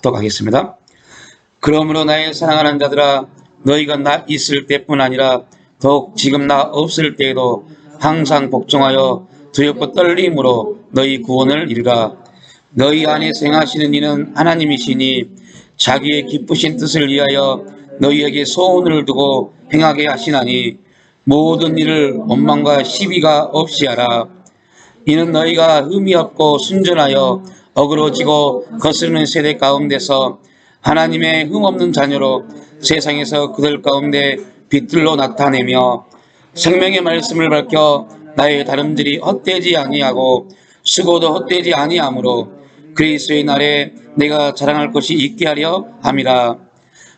독하겠습니다. 그러므로 나의 사랑하는 자들아, 너희가 나 있을 때뿐 아니라 더욱 지금 나 없을 때에도 항상 복종하여 두렵고 떨림으로 너희 구원을 이루라. 너희 안에 행하시는 이는 하나님이시니 자기의 기쁘신 뜻을 위하여 너희에게 소원을 두고 행하게 하시나니 모든 일을 원망과 시비가 없이 하라. 이는 너희가 흠이 없고 순전하여 어그러지고 거스르는 세대 가운데서 하나님의 흠없는 자녀로 세상에서 그들 가운데 빛들로 나타내며 생명의 말씀을 밝혀 나의 다름들이 헛되지 아니하고 수고도 헛되지 아니하므로 그리스도의 날에 내가 자랑할 것이 있게 하려 함이라.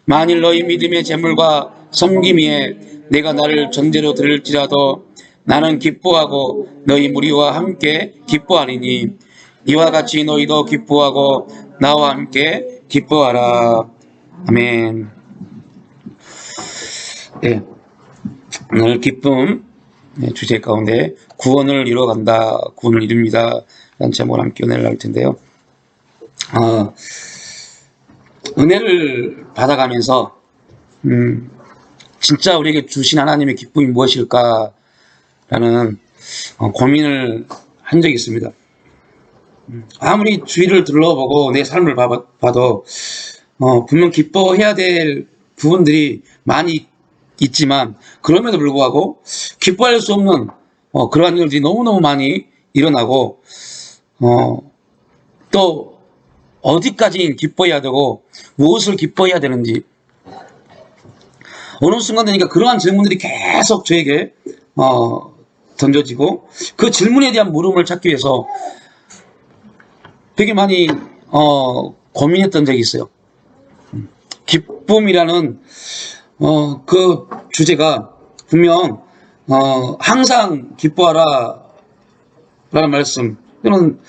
만일 너희 믿음의 재물과 섬김이에 내가 나를 전제로 들을지라도 나는 기뻐하고 너희 무리와 함께 기뻐하리니 이와 같이 너희도 기뻐하고 나와 함께 기뻐하라. 아멘. 네, 오늘 기쁨 주제 가운데 구원을 이루어간다, 구원을 이룹니다 라는 제목을 함께 은혜를 나눌 텐데요. 은혜를 받아가면서 진짜 우리에게 주신 하나님의 기쁨이 무엇일까 라는 고민을 한 적이 있습니다. 아무리 주위를 둘러보고 내 삶을 봐도 분명 기뻐해야 될 부분들이 많이 있지만 그럼에도 불구하고 기뻐할 수 없는 그러한 일들이 너무너무 많이 일어나고 또 어디까지 기뻐해야 되고 무엇을 기뻐해야 되는지 어느 순간 되니까 그러한 질문들이 계속 저에게 던져지고 그 질문에 대한 물음을 찾기 위해서 되게 많이 고민했던 적이 있어요. 기쁨이라는 그 주제가 분명 항상 기뻐하라 라는 말씀, 또는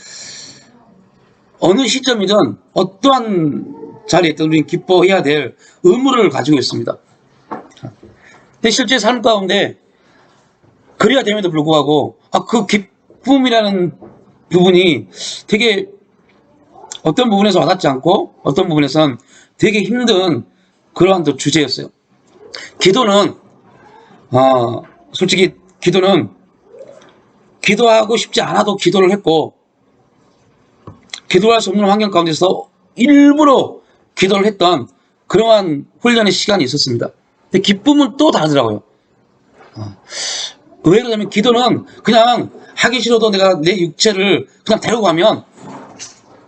어느 시점이든 어떠한 자리에 있든 우리는 기뻐해야 될 의무를 가지고 있습니다. 근데 실제 삶 가운데 그래야 됨에도 불구하고 그 기쁨이라는 부분이 되게 어떤 부분에서 와닿지 않고 어떤 부분에서는 되게 힘든 그러한 또 주제였어요. 기도는 솔직히 기도는 기도하고 싶지 않아도 기도를 했고 기도할 수 없는 환경 가운데서 일부러 기도를 했던 그러한 훈련의 시간이 있었습니다. 근데 기쁨은 또 다르더라고요. 왜 그러냐면 기도는 그냥 하기 싫어도 내가 내 육체를 그냥 데리고 가면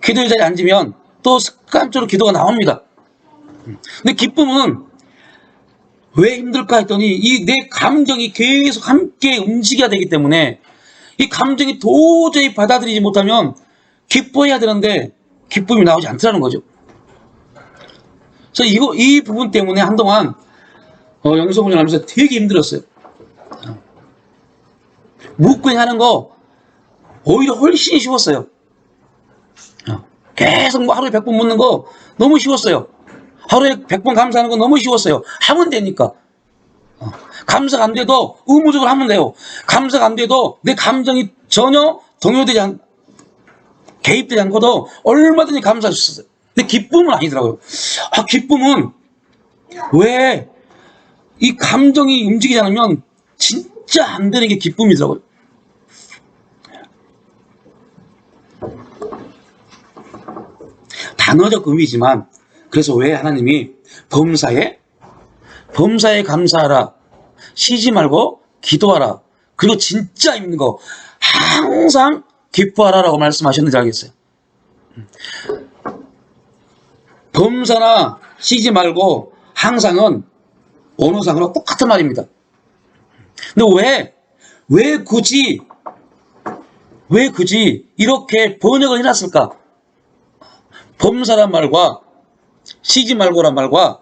기도의 자리에 앉으면 또 습관적으로 기도가 나옵니다. 근데 기쁨은 왜 힘들까 했더니 이 내 감정이 계속 함께 움직여야 되기 때문에 이 감정이 도저히 받아들이지 못하면 기뻐해야 되는데 기쁨이 나오지 않더라는 거죠. 그래서 이 부분 때문에 한동안 영성훈련 하면서 되게 힘들었어요. 묵묵히 하는 거 오히려 훨씬 쉬웠어요. 계속 하루에 100번 묻는 거 너무 쉬웠어요. 하루에 100번 감사하는 거 너무 쉬웠어요. 하면 되니까. 감사가 안 돼도 의무적으로 하면 돼요. 감사가 안 돼도 내 감정이 전혀 동요되지 개입되지 않고도 얼마든지 감사할 수 있어요. 근데 기쁨은 아니더라고요. 기쁨은 왜 이 감정이 움직이지 않으면 진짜 안 되는 게 기쁨이더라고요. 단어적 의미지만 그래서 왜 하나님이 범사에 감사하라, 쉬지 말고 기도하라, 그리고 진짜 힘든 거 항상 기뻐하라라고 말씀하셨는지 알겠어요. 범사나 쉬지 말고 항상은 언어상으로 똑같은 말입니다. 근데 왜 굳이 이렇게 번역을 해놨을까? 범사란 말과 쉬지 말고란 말과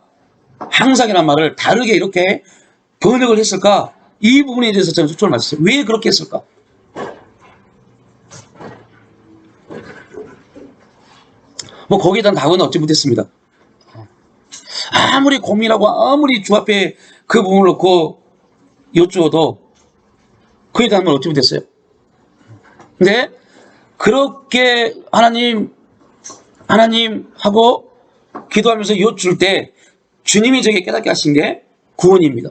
항상이란 말을 다르게 이렇게 번역을 했을까? 이 부분에 대해서 저는 속초를 맞았어요. 왜 그렇게 했을까? 거기에 대한 답은 얻지 못했습니다. 아무리 고민하고 아무리 주 앞에 그 부분을 놓고 여쭈어도 그에 대한 답을 얻지 못했어요. 근데 그렇게 하나님 하고 기도하면서 여쭐 때 주님이 저에게 깨닫게 하신 게 구원입니다.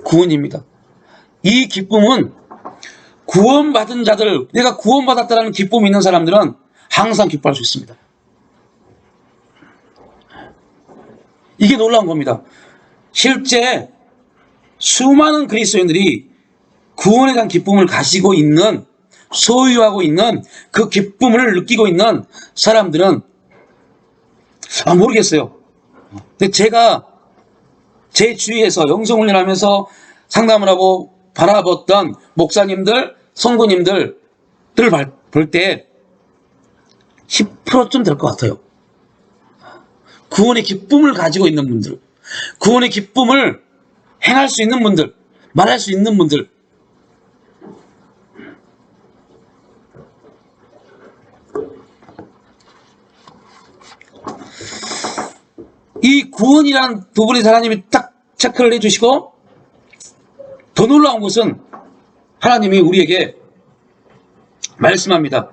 구원입니다. 이 기쁨은 구원받은 자들, 내가 구원받았다는 기쁨이 있는 사람들은 항상 기뻐할 수 있습니다. 이게 놀라운 겁니다. 실제 수많은 그리스도인들이 구원에 대한 기쁨을 가지고 있는, 소유하고 있는 그 기쁨을 느끼고 있는 사람들은 모르겠어요. 근데 제가 제 주위에서 영성훈련하면서 상담을 하고 바라봤던 목사님들, 성도님들을 볼 때 10%쯤 될 것 같아요. 구원의 기쁨을 가지고 있는 분들, 구원의 기쁨을 행할 수 있는 분들, 말할 수 있는 분들. 이 구원이란 부분에 하나님이 딱 체크를 해주시고, 더 놀라운 것은 하나님이 우리에게 말씀합니다.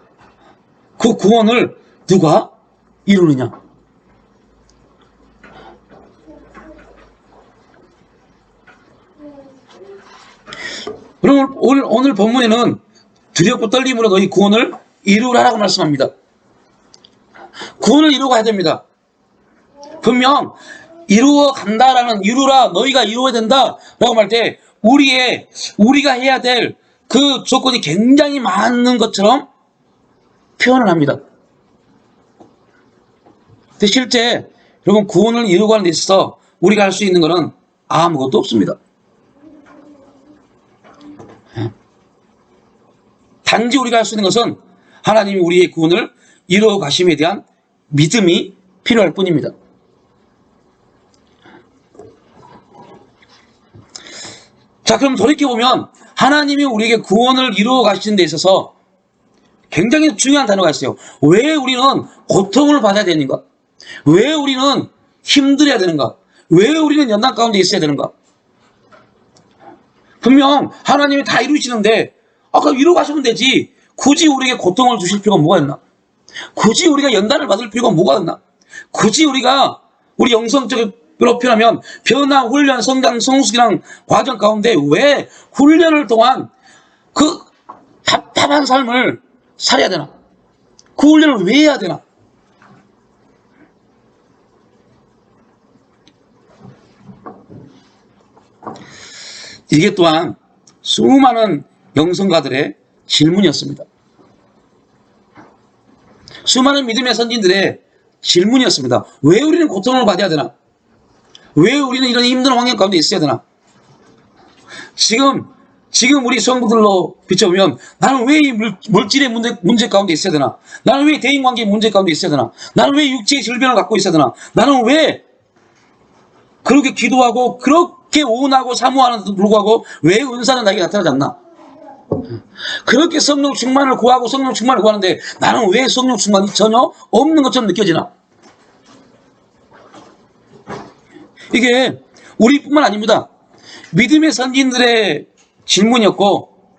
그 구원을 누가 이루느냐? 그럼 오늘 본문에는 두렵고 떨림으로 너희 구원을 이루라라고 말씀합니다. 구원을 이루고 해야 됩니다. 분명 이루어 간다라는, 이루라, 너희가 이루어야 된다라고 말 때 우리가 해야 될 그 조건이 굉장히 많은 것처럼 표현을 합니다. 근데 실제 여러분, 구원을 이루고 하는 데 있어서 우리가 할 수 있는 것은 아무것도 없습니다. 단지 우리가 할 수 있는 것은 하나님이 우리의 구원을 이루어 가심에 대한 믿음이 필요할 뿐입니다. 자, 그럼 돌이켜보면 하나님이 우리에게 구원을 이루어 가시는 데 있어서 굉장히 중요한 단어가 있어요. 왜 우리는 고통을 받아야 되는가? 왜 우리는 힘들어야 되는가? 왜 우리는 연단 가운데 있어야 되는가? 분명 하나님이 다 이루시는데 그럼 이루어 가시면 되지. 굳이 우리에게 고통을 주실 필요가 뭐가 있나? 굳이 우리가 연단을 받을 필요가 뭐가 있나? 굳이 우리가 우리 영성적으로 표현하면 변화, 훈련, 성장, 성숙이란 과정 가운데 왜 훈련을 통한 그 답답한 삶을 살아야 되나? 그 훈련을 왜 해야 되나? 이게 또한 수많은 영성가들의 질문이었습니다. 수많은 믿음의 선진들의 질문이었습니다. 왜 우리는 고통을 받아야 되나? 왜 우리는 이런 힘든 환경 가운데 있어야 되나? 지금 우리 성도들로 비춰보면 나는 왜 이 물질의 문제 가운데 있어야 되나? 나는 왜 대인관계의 문제 가운데 있어야 되나? 나는 왜 육체의 질병을 갖고 있어야 되나? 나는 왜 그렇게 기도하고 그렇게 오운하고 사모하는데도 불구하고 왜 은사는 나에게 나타나지 않나? 그렇게 성령 충만을 구하고 성령 충만을 구하는데 나는 왜 성령 충만이 전혀 없는 것처럼 느껴지나? 이게 우리뿐만 아닙니다. 믿음의 선진들의 질문이었고,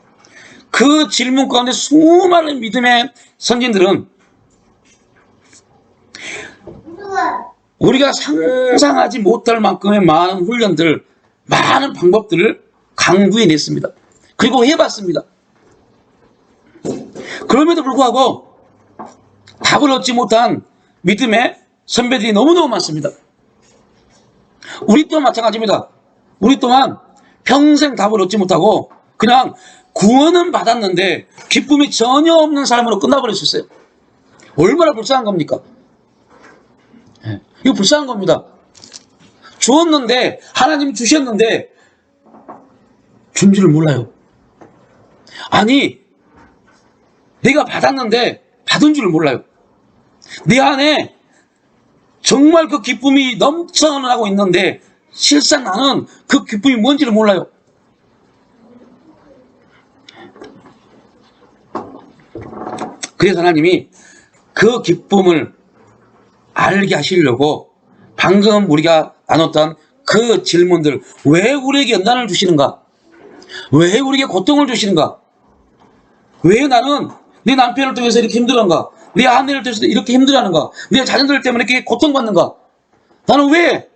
그 질문 가운데 수많은 믿음의 선진들은 우리가 상상하지 못할 만큼의 많은 훈련들, 많은 방법들을 강구해냈습니다. 그리고 해봤습니다. 그럼에도 불구하고 답을 얻지 못한 믿음의 선배들이 너무너무 많습니다. 우리 또한 마찬가지입니다. 우리 또한 평생 답을 얻지 못하고 그냥 구원은 받았는데 기쁨이 전혀 없는 삶으로 끝나버릴 수 있어요. 얼마나 불쌍한 겁니까? 이거 불쌍한 겁니다. 주었는데, 하나님이 주셨는데 준 줄을 몰라요. 아니, 내가 받았는데 받은 줄을 몰라요. 내 안에 정말 그 기쁨이 넘쳐나고 있는데 실상 나는 그 기쁨이 뭔지를 몰라요. 그래서 하나님이 그 기쁨을 알게 하시려고 방금 우리가 나눴던 그 질문들, 왜 우리에게 연단을 주시는가? 왜 우리에게 고통을 주시는가? 왜 나는 내 남편을 통해서 이렇게 힘들었는가? 내 아내를 통해서 이렇게 힘들어하는가? 내 자녀들 때문에 이렇게 고통받는가? 나는 왜?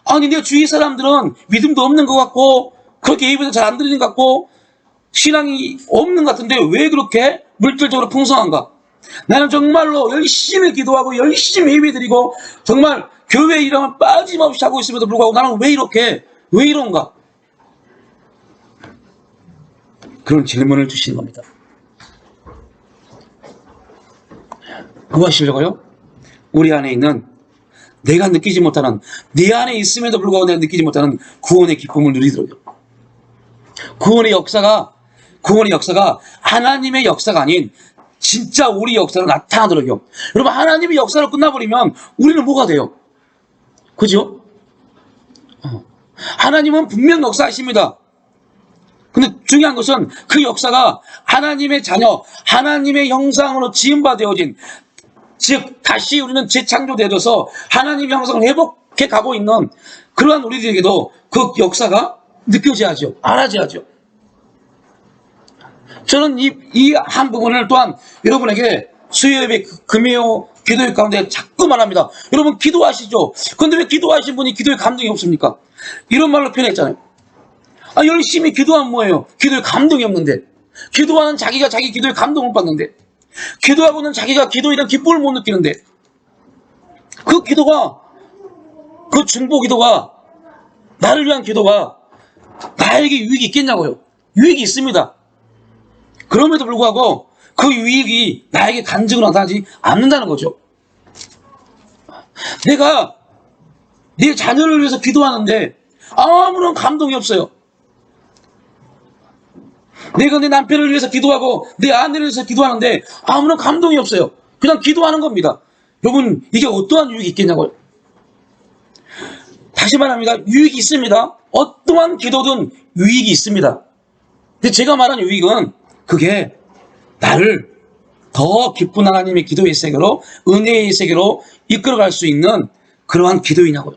아니, 내 주위 사람들은 믿음도 없는 것 같고, 그렇게 예배도 잘 안 드리는 것 같고, 신앙이 없는 것 같은데 왜 그렇게 물질적으로 풍성한가? 나는 정말로 열심히 기도하고 열심히 예배드리고 정말 교회 일하면 빠짐없이 하고 있음에도 불구하고 나는 왜 이런가? 그런 질문을 주시는 겁니다. 무엇이려고요? 우리 안에 있는 내가 느끼지 못하는, 내 안에 있음에도 불구하고 내가 느끼지 못하는 구원의 기쁨을 누리도록요. 구원의 역사가 하나님의 역사가 아닌 진짜 우리 역사로 나타나도록요. 여러분, 하나님의 역사로 끝나버리면 우리는 뭐가 돼요? 그죠? 하나님은 분명 역사하십니다. 근데 중요한 것은 그 역사가 하나님의 자녀, 하나님의 형상으로 지음받아진, 즉 다시 우리는 재창조되어서 하나님의 형상을 회복해 가고 있는 그러한 우리들에게도 그 역사가 느껴져야죠. 알아져야죠. 저는 이 한 부분을 또한 여러분에게 수요예배, 금요, 기도회 가운데 자꾸 말합니다. 여러분 기도하시죠. 그런데 왜 기도하신 분이 기도에 감동이 없습니까? 이런 말로 표현했잖아요. 열심히 기도하면 뭐예요? 기도에 감동이 없는데, 기도하는 자기가 자기 기도에 감동을 받는데, 기도하고는 자기가 기도에 대한 기쁨을 못 느끼는데, 그 기도가, 그 중보 기도가, 나를 위한 기도가 나에게 유익이 있겠냐고요. 유익이 있습니다. 그럼에도 불구하고 그 유익이 나에게 간증으로 나타나지 않는다는 거죠. 내가 내 자녀를 위해서 기도하는데 아무런 감동이 없어요. 내가 내 남편을 위해서 기도하고 내 아내를 위해서 기도하는데 아무런 감동이 없어요. 그냥 기도하는 겁니다. 여러분, 이게 어떠한 유익이 있겠냐고요. 다시 말합니다. 유익이 있습니다. 어떠한 기도든 유익이 있습니다. 근데 제가 말한 유익은 그게 나를 더 기쁜 하나님의 기도의 세계로, 은혜의 세계로 이끌어갈 수 있는 그러한 기도이냐고요.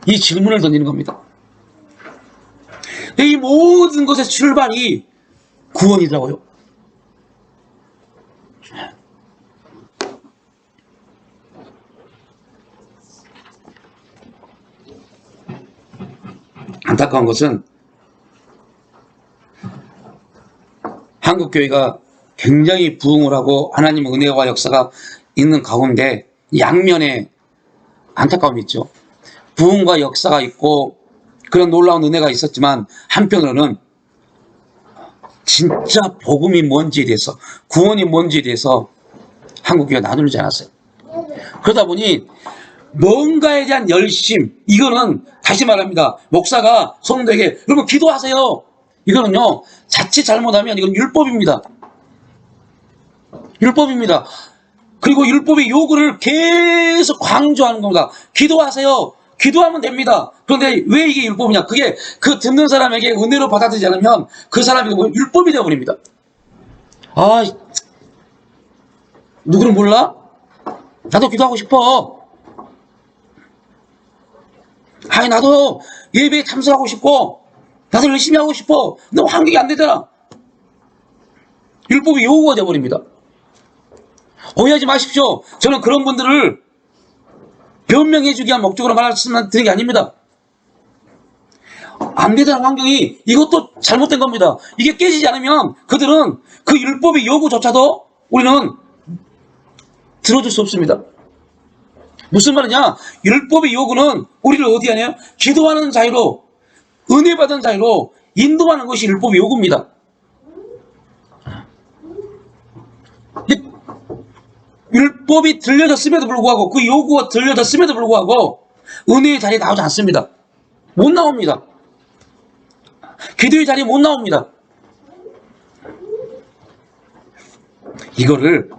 이 질문을 던지는 겁니다. 이 모든 것의 출발이 구원이더라고요. 안타까운 것은 한국교회가 굉장히 부흥을 하고 하나님의 은혜와 역사가 있는 가운데 양면에 안타까움이 있죠. 부흥과 역사가 있고 그런 놀라운 은혜가 있었지만 한편으로는 진짜 복음이 뭔지에 대해서, 구원이 뭔지에 대해서 한국교회가 나누지 않았어요. 그러다 보니 뭔가에 대한 열심, 이거는 다시 말합니다. 목사가 성도에게 여러분 기도하세요. 이거는요, 자칫 잘못하면 이건 율법입니다. 율법입니다. 그리고 율법의 요구를 계속 강조하는 겁니다. 기도하세요. 기도하면 됩니다. 그런데 왜 이게 율법이냐? 그게 그 듣는 사람에게 은혜로 받아들이지 않으면 그 사람이 율법이 되어버립니다. 누구는 몰라? 나도 기도하고 싶어. 나도 예배에 참석하고 싶고 나도 열심히 하고 싶어. 근데 환경이 안 되잖아. 율법이 요구가 되어버립니다. 오해하지 마십시오. 저는 그런 분들을 변명해주기 위한 목적으로 말씀드리는 게 아닙니다. 안 되자는 환경이, 이것도 잘못된 겁니다. 이게 깨지지 않으면 그들은 그 율법의 요구조차도 우리는 들어줄 수 없습니다. 무슨 말이냐? 율법의 요구는 우리를 어디 하냐? 기도하는 자유로, 은혜 받은 자유로 인도하는 것이 율법의 요구입니다. 율법이 들려졌음에도 불구하고, 그 요구가 들려졌음에도 불구하고 은혜의 자리에 나오지 않습니다. 못 나옵니다. 기도의 자리에 못 나옵니다. 이거를,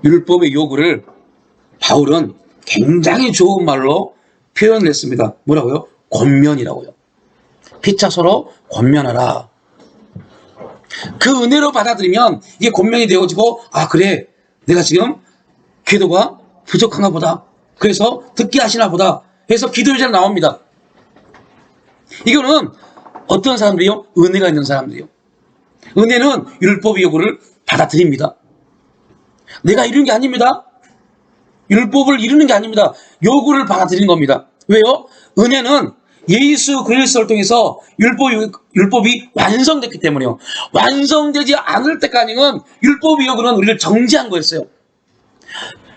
율법의 요구를 바울은 굉장히 좋은 말로 표현을 했습니다. 뭐라고요? 권면이라고요. 피차서로 권면하라. 그 은혜로 받아들이면 이게 권면이 되어지고, 그래, 내가 지금 기도가 부족한가 보다. 그래서 듣게 하시나 보다. 해서 기도의 자리에 나옵니다. 이거는 어떤 사람들이요? 은혜가 있는 사람들이요. 은혜는 율법의 요구를 받아들입니다. 내가 이루는 게 아닙니다. 율법을 이루는 게 아닙니다. 요구를 받아들인 겁니다. 왜요? 은혜는 예수 그리스도를 통해서 율법이 완성됐기 때문에요. 완성되지 않을 때까지는 율법의 요구는 우리를 정지한 거였어요.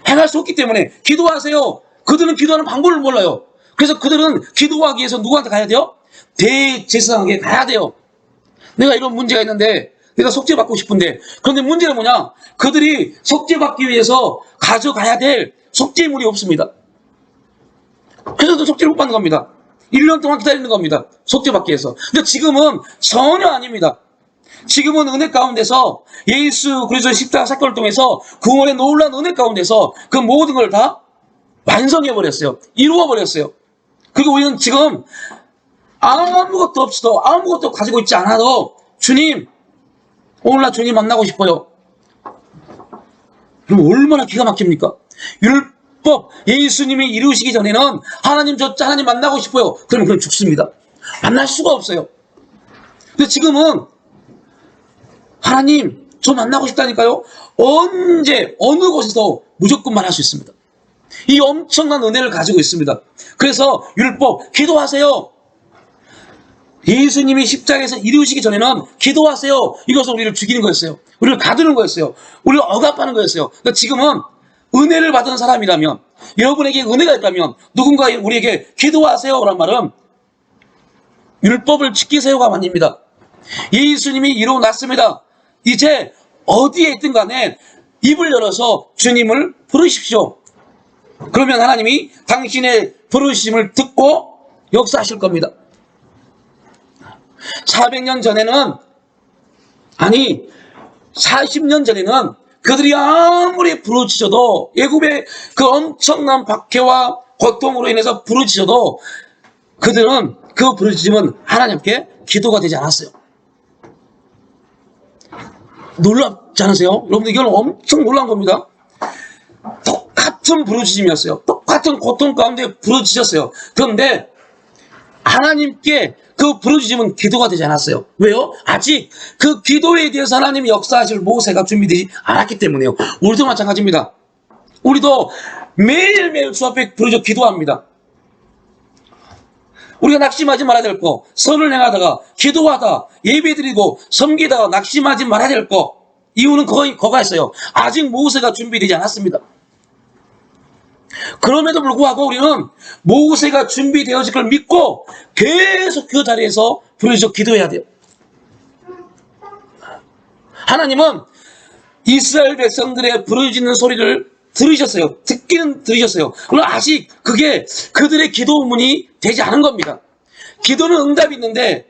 행할 수 없기 때문에 기도하세요. 그들은 기도하는 방법을 몰라요. 그래서 그들은 기도하기 위해서 누구한테 가야 돼요? 대제사장에게 가야 돼요. 내가 이런 문제가 있는데 내가 속죄받고 싶은데, 그런데 문제는 뭐냐? 그들이 속죄받기 위해서 가져가야 될 속죄물이 없습니다. 그래서 속죄를 못 받는 겁니다. 1년 동안 기다리는 겁니다. 속죄받기 위해서. 근데 지금은 전혀 아닙니다. 지금은 은혜 가운데서 예수 그리스도의 십자가 사건을 통해서 구원의 놀라운 은혜 가운데서 그 모든 걸 다 완성해버렸어요. 이루어버렸어요. 그리고 우리는 지금 아무것도 없어도, 아무것도 가지고 있지 않아도 주님, 오늘 나 주님 만나고 싶어요. 그럼 얼마나 기가 막힙니까? 율법, 예수님이 이루시기 전에는 하나님 만나고 싶어요. 그러면 그건 죽습니다. 만날 수가 없어요. 근데 지금은 하나님, 저 만나고 싶다니까요. 언제, 어느 곳에서 무조건 만날 수 있습니다. 이 엄청난 은혜를 가지고 있습니다. 그래서 율법, 기도하세요. 예수님이 십자가에서 이루시기 전에는 기도하세요. 이것은 우리를 죽이는 거였어요. 우리를 가두는 거였어요. 우리를 억압하는 거였어요. 그러니까 지금은 은혜를 받은 사람이라면, 여러분에게 은혜가 있다면 누군가 우리에게 기도하세요라는 말은 율법을 지키세요가 아닙니다. 예수님이 이루어놨습니다. 이제 어디에 있든 간에 입을 열어서 주님을 부르십시오. 그러면 하나님이 당신의 부르심을 듣고 역사하실 겁니다. 400년 전에는, 아니 40년 전에는 그들이 아무리 부르짖어도, 애굽의 그 엄청난 박해와 고통으로 인해서 부르짖어도 그들은 그 부르짖음은 하나님께 기도가 되지 않았어요. 놀랍지 않으세요? 여러분들, 이건 엄청 놀란 겁니다. 똑같은 부르짖음이었어요. 똑같은 고통 가운데 부르짖었어요. 그런데 하나님께 그 부르짖음은 기도가 되지 않았어요. 왜요? 아직 그 기도에 대해서 하나님이 역사하실 모세가 준비되지 않았기 때문에요. 우리도 마찬가지입니다. 우리도 매일매일 주 앞에 부르짖어 기도합니다. 우리가 낙심하지 말아야 될 거, 선을 행하다가, 기도하다, 예배드리고 섬기다가 낙심하지 말아야 될 거, 이유는 거가 있어요. 아직 모세가 준비되지 않았습니다. 그럼에도 불구하고 우리는 모세가 준비되어질 걸 믿고 계속 그 자리에서 부르짖어 기도해야 돼요. 하나님은 이스라엘 백성들의 부르짖는 소리를 들으셨어요. 듣기는 들으셨어요. 그러나 아직 그게 그들의 기도문이 되지 않은 겁니다. 기도는 응답이 있는데,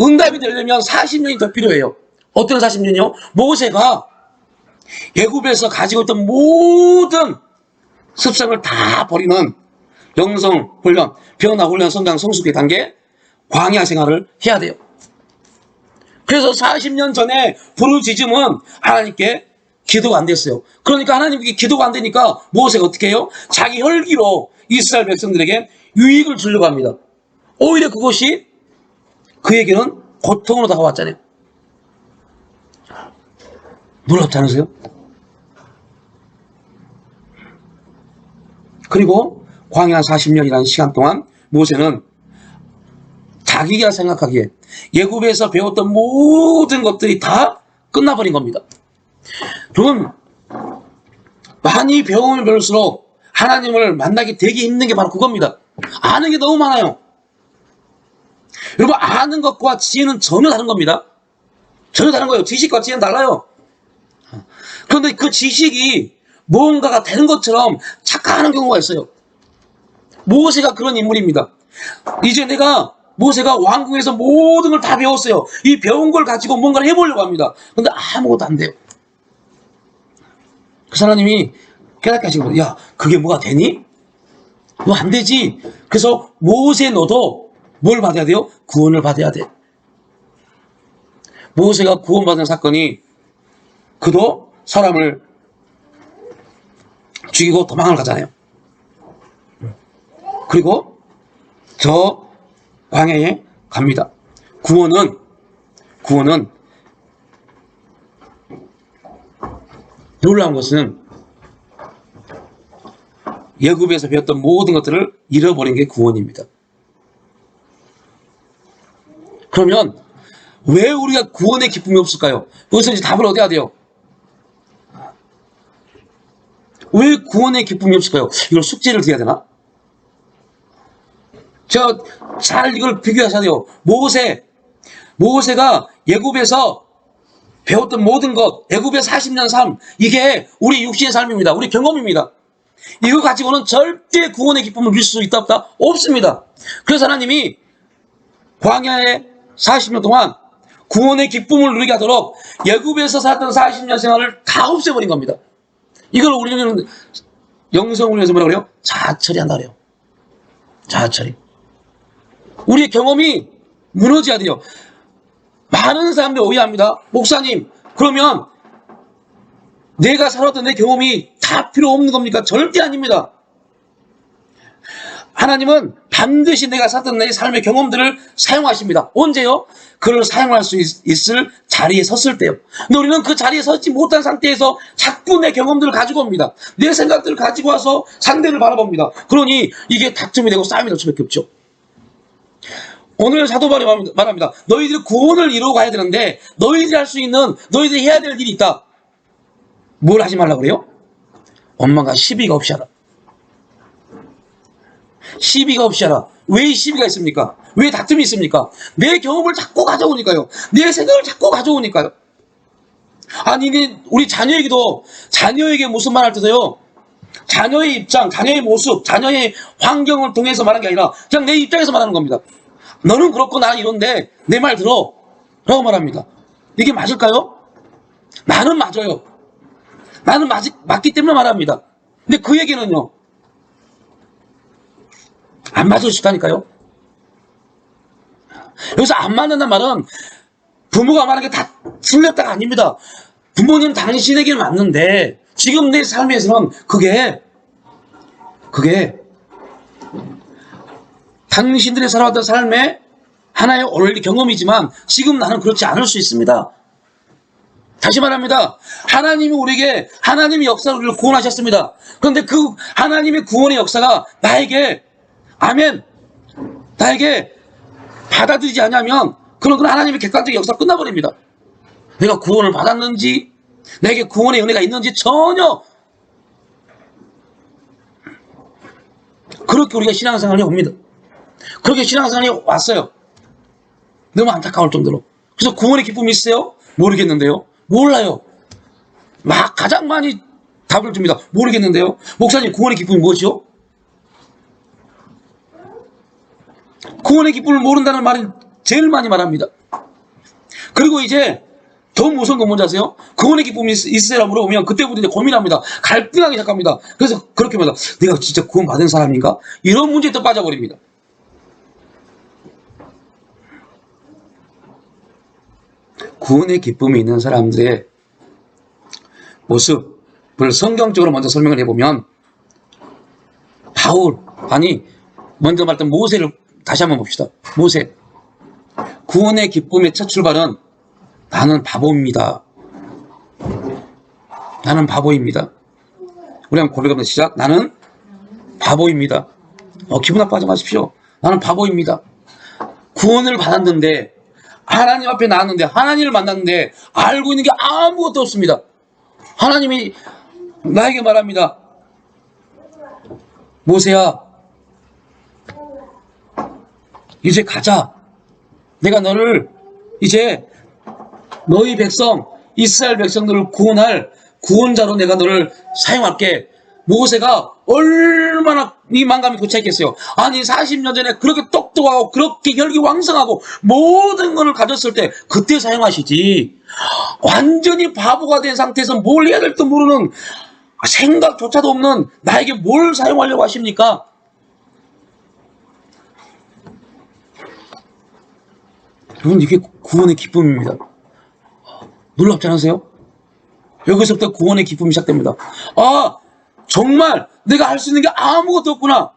응답이 되려면 40년이 더 필요해요. 어떤 40년이요? 모세가 애굽에서 가지고 있던 모든 습성을 다 버리는 영성 훈련, 변화 훈련, 성장, 성숙의 단계, 광야 생활을 해야 돼요. 그래서 40년 전에 부르짖음은 하나님께 기도가 안 됐어요. 그러니까 하나님께 기도가 안 되니까 모세가 어떻게 해요? 자기 혈기로 이스라엘 백성들에게 유익을 주려고 합니다. 오히려 그것이 그에게는 고통으로 다가왔잖아요. 놀랍지 않으세요? 그리고 광야 40년이라는 시간 동안 모세는 자기가 생각하기에 애굽에서 배웠던 모든 것들이 다 끝나버린 겁니다. 여러분, 많이 배우면 배울수록 하나님을 만나기 되게 힘든 게 바로 그겁니다. 아는 게 너무 많아요. 여러분, 아는 것과 지혜는 전혀 다른 겁니다. 전혀 다른 거예요. 지식과 지혜는 달라요. 그런데 그 지식이 무언가가 되는 것처럼 착각하는 경우가 있어요. 모세가 그런 인물입니다. 이제 모세가 왕궁에서 모든 걸 다 배웠어요. 이 배운 걸 가지고 뭔가를 해보려고 합니다. 그런데 아무것도 안 돼요. 그 하나님이 깨닫게 하신 거예요. 야, 그게 뭐가 되니? 너 안 되지. 그래서 모세, 너도 뭘 받아야 돼요? 구원을 받아야 돼. 모세가 구원받은 사건이, 그도 사람을 죽이고 도망을 가잖아요. 그리고 저 광야에 갑니다. 구원은 놀라운 것은 애굽에서 배웠던 모든 것들을 잃어버린 게 구원입니다. 그러면 왜 우리가 구원의 기쁨이 없을까요? 여기서 이제 답을 얻어야 돼요. 왜 구원의 기쁨이 없을까요? 이걸 숙제를 드려야 되나? 제가 잘 이걸 비교하셔야 돼요. 모세가 애굽에서 배웠던 모든 것, 애굽의 40년 삶, 이게 우리 육신의 삶입니다. 우리 경험입니다. 이거 가지고는 절대 구원의 기쁨을 누릴 수 있다 없다? 없습니다. 그래서 하나님이 광야에 40년 동안 구원의 기쁨을 누리게 하도록 애굽에서 살았던 40년 생활을 다 없애버린 겁니다. 이걸 우리는 영성훈련에서 뭐라 그래요? 자아처리한다 그래요. 자아처리. 우리의 경험이 무너져야 돼요. 많은 사람들이 오해합니다. 목사님, 그러면 내가 살았던 내 경험이 다 필요 없는 겁니까? 절대 아닙니다. 하나님은 반드시 내가 살았던 내 삶의 경험들을 사용하십니다. 언제요? 그를 사용할 수 있을 자리에 섰을 때요. 근데 우리는 그 자리에 서지 못한 상태에서 자꾸 내 경험들을 가지고 옵니다. 내 생각들을 가지고 와서 상대를 바라봅니다. 그러니 이게 다툼이 되고 싸움이 될 수밖에 없죠. 오늘 사도 바울이 말합니다. 너희들이 구원을 이루고 가야 되는데 너희들이 할 수 있는, 너희들이 해야 될 일이 있다. 뭘 하지 말라고 그래요? 원망과 시비가 없이 하라. 시비가 없이 하라. 왜 시비가 있습니까? 왜 다툼이 있습니까? 내 경험을 자꾸 가져오니까요. 내 생각을 자꾸 가져오니까요. 아니, 우리 자녀에게도, 자녀에게 무슨 말 할 때도요, 자녀의 입장, 자녀의 모습, 자녀의 환경을 통해서 말하는 게 아니라 그냥 내 입장에서 말하는 겁니다. 너는 그렇고 나는 이런데 내 말 들어 라고 말합니다. 이게 맞을까요? 나는 맞아요. 나는 맞기 때문에 말합니다. 근데 그에게는요, 안 맞을 수 있다니까요. 여기서 안 맞는다는 말은 부모가 말하는 게 다 틀렸다가 아닙니다. 부모님 당신에게는 맞는데 지금 내 삶에서는 그게 당신들이 살아왔던 삶의 하나의 원리 경험이지만 지금 나는 그렇지 않을 수 있습니다. 다시 말합니다. 하나님이 우리에게 하나님의 역사로 우리를 구원하셨습니다. 그런데 그 하나님의 구원의 역사가 나에게 받아들이지 않으면 그런 하나님의 객관적 역사가 끝나버립니다. 내가 구원을 받았는지, 내게 구원의 은혜가 있는지 전혀, 그렇게 우리가 신앙생활이 옵니다. 그렇게 신앙생활이 왔어요. 너무 안타까울 정도로. 그래서 구원의 기쁨이 있어요? 모르겠는데요. 몰라요. 가장 많이 답을 줍니다. 모르겠는데요. 목사님, 구원의 기쁨이 무엇이요? 구원의 기쁨을 모른다는 말을 제일 많이 말합니다. 그리고 이제 더 무서운 건 뭔지 아세요? 구원의 기쁨이 있으라 물어보면 그때부터 이제 고민합니다. 갈등하기 시작합니다. 그래서 그렇게 말합니다. 내가 진짜 구원 받은 사람인가? 이런 문제에 또 빠져버립니다. 구원의 기쁨이 있는 사람들의 모습을 성경적으로 먼저 설명을 해보면, 먼저 말했던 모세를 다시 한번 봅시다. 모세. 구원의 기쁨의 첫 출발은 나는 바보입니다. 나는 바보입니다. 우리 한번 고백하면 시작. 나는 바보입니다. 기분 나빠하지 마십시오. 나는 바보입니다. 구원을 받았는데, 하나님 앞에 나왔는데, 하나님을 만났는데 알고 있는 게 아무것도 없습니다. 하나님이 나에게 말합니다. 모세야, 이제 가자. 내가 너를 이제 너희 백성, 이스라엘 백성들을 구원할 구원자로 내가 너를 사용할게. 모세가 얼마나 이 만감이 고차있겠어요. 아니 40년 전에 그렇게 똑똑하고 그렇게 혈기왕성하고 모든 것을 가졌을 때 그때 사용하시지, 완전히 바보가 된 상태에서 뭘 해야 될지도 모르는, 생각조차도 없는 나에게 뭘 사용하려고 하십니까? 여러분, 이게 구원의 기쁨입니다. 놀랍지 않으세요? 여기서부터 구원의 기쁨이 시작됩니다. 정말 내가 할 수 있는 게 아무것도 없구나.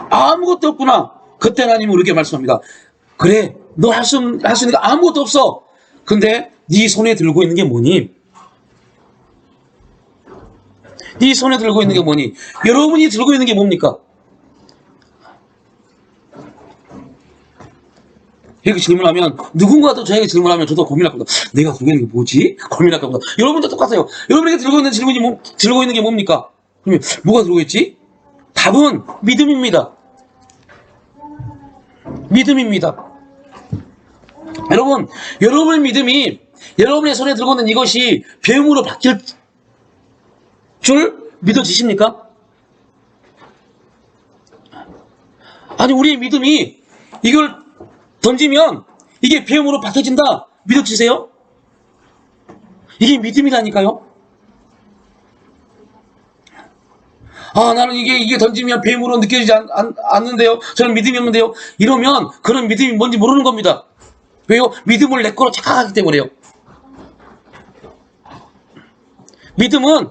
아무것도 없구나. 그때 하나님은 우리에게 말씀합니다. 그래, 너 할 수 있는 게 아무것도 없어. 근데 네 손에 들고 있는 게 뭐니? 네 손에 들고 있는 게 뭐니? 여러분이 들고 있는 게 뭡니까? 이렇게 질문하면, 누군가도 저에게 질문하면 저도 고민할 겁니다. 내가 들고 있는 게 뭐지? 고민할 겁니다. 여러분도 똑같아요. 여러분에게 들고 있는 질문이 들고 있는 게 뭡니까? 그러면 뭐가 들고 있지? 답은 믿음입니다. 믿음입니다. 여러분, 여러분의 믿음이 여러분의 손에 들고 있는 이것이 배움으로 바뀔 줄 믿어지십니까? 아니, 우리의 믿음이 이걸 던지면 이게 배움으로 바뀌어진다. 믿어지세요? 이게 믿음이라니까요. 아, 나는 이게 던지면 배움으로 느껴지지 않는데요. 저는 믿음이 없는데요. 이러면 그런 믿음이 뭔지 모르는 겁니다. 왜요? 믿음을 내 거로 착각하기 때문에요. 믿음은,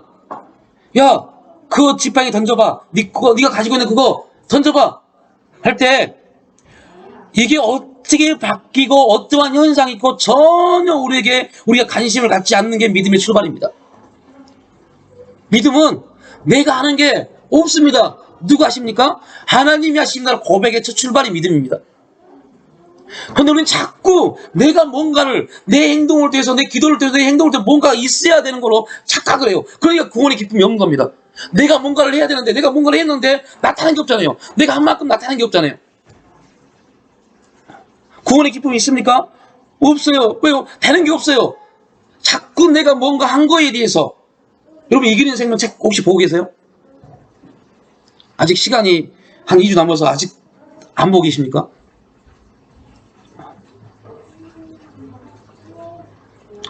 야, 그거 지팡이 던져봐. 네가 가지고 있는 그거 던져봐. 할 때 이게 어떻게 바뀌고 어떠한 현상이 있고 전혀 우리가 관심을 갖지 않는 게 믿음의 출발입니다. 믿음은 내가 하는 게 없습니다. 누가 하십니까? 하나님이 하신다는 고백의 첫 출발이 믿음입니다. 그런데 우리는 자꾸 내가 뭔가를, 내 행동을 통해서, 내 기도를 통해서, 내 행동을 통해서 뭔가가 있어야 되는 걸로 착각을 해요. 그러니까 구원의 기쁨이 없는 겁니다. 내가 뭔가를 해야 되는데, 내가 뭔가를 했는데 나타난 게 없잖아요. 내가 한 만큼 나타난 게 없잖아요. 구원의 기쁨이 있습니까? 없어요. 왜요? 되는 게 없어요. 자꾸 내가 뭔가 한 거에 대해서. 여러분, 이기는 생명 책 혹시 보고 계세요? 아직 시간이 한 2주 남아서 아직 안 보고 계십니까?